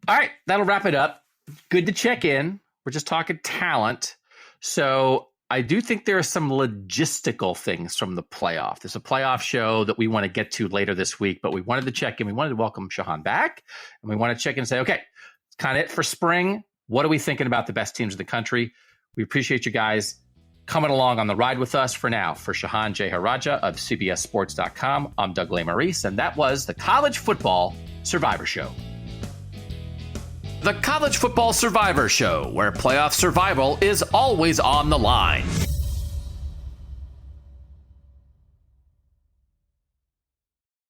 All right, that'll wrap it up. Good to check in. We're just talking talent. So I do think there are some logistical things from the playoff. There's a playoff show that we want to get to later this week, but we wanted to check in. We wanted to welcome Shehan back, and we want to check in and say, okay, it's kind of it for spring. What are we thinking about the best teams in the country? We appreciate you guys coming along on the ride with us. For now, for Shehan Jeyarajah of CBSSports.com, I'm Doug Lesmerises, and that was the College Football Survivor Show. The College Football Survivor Show, where playoff survival is always on the line.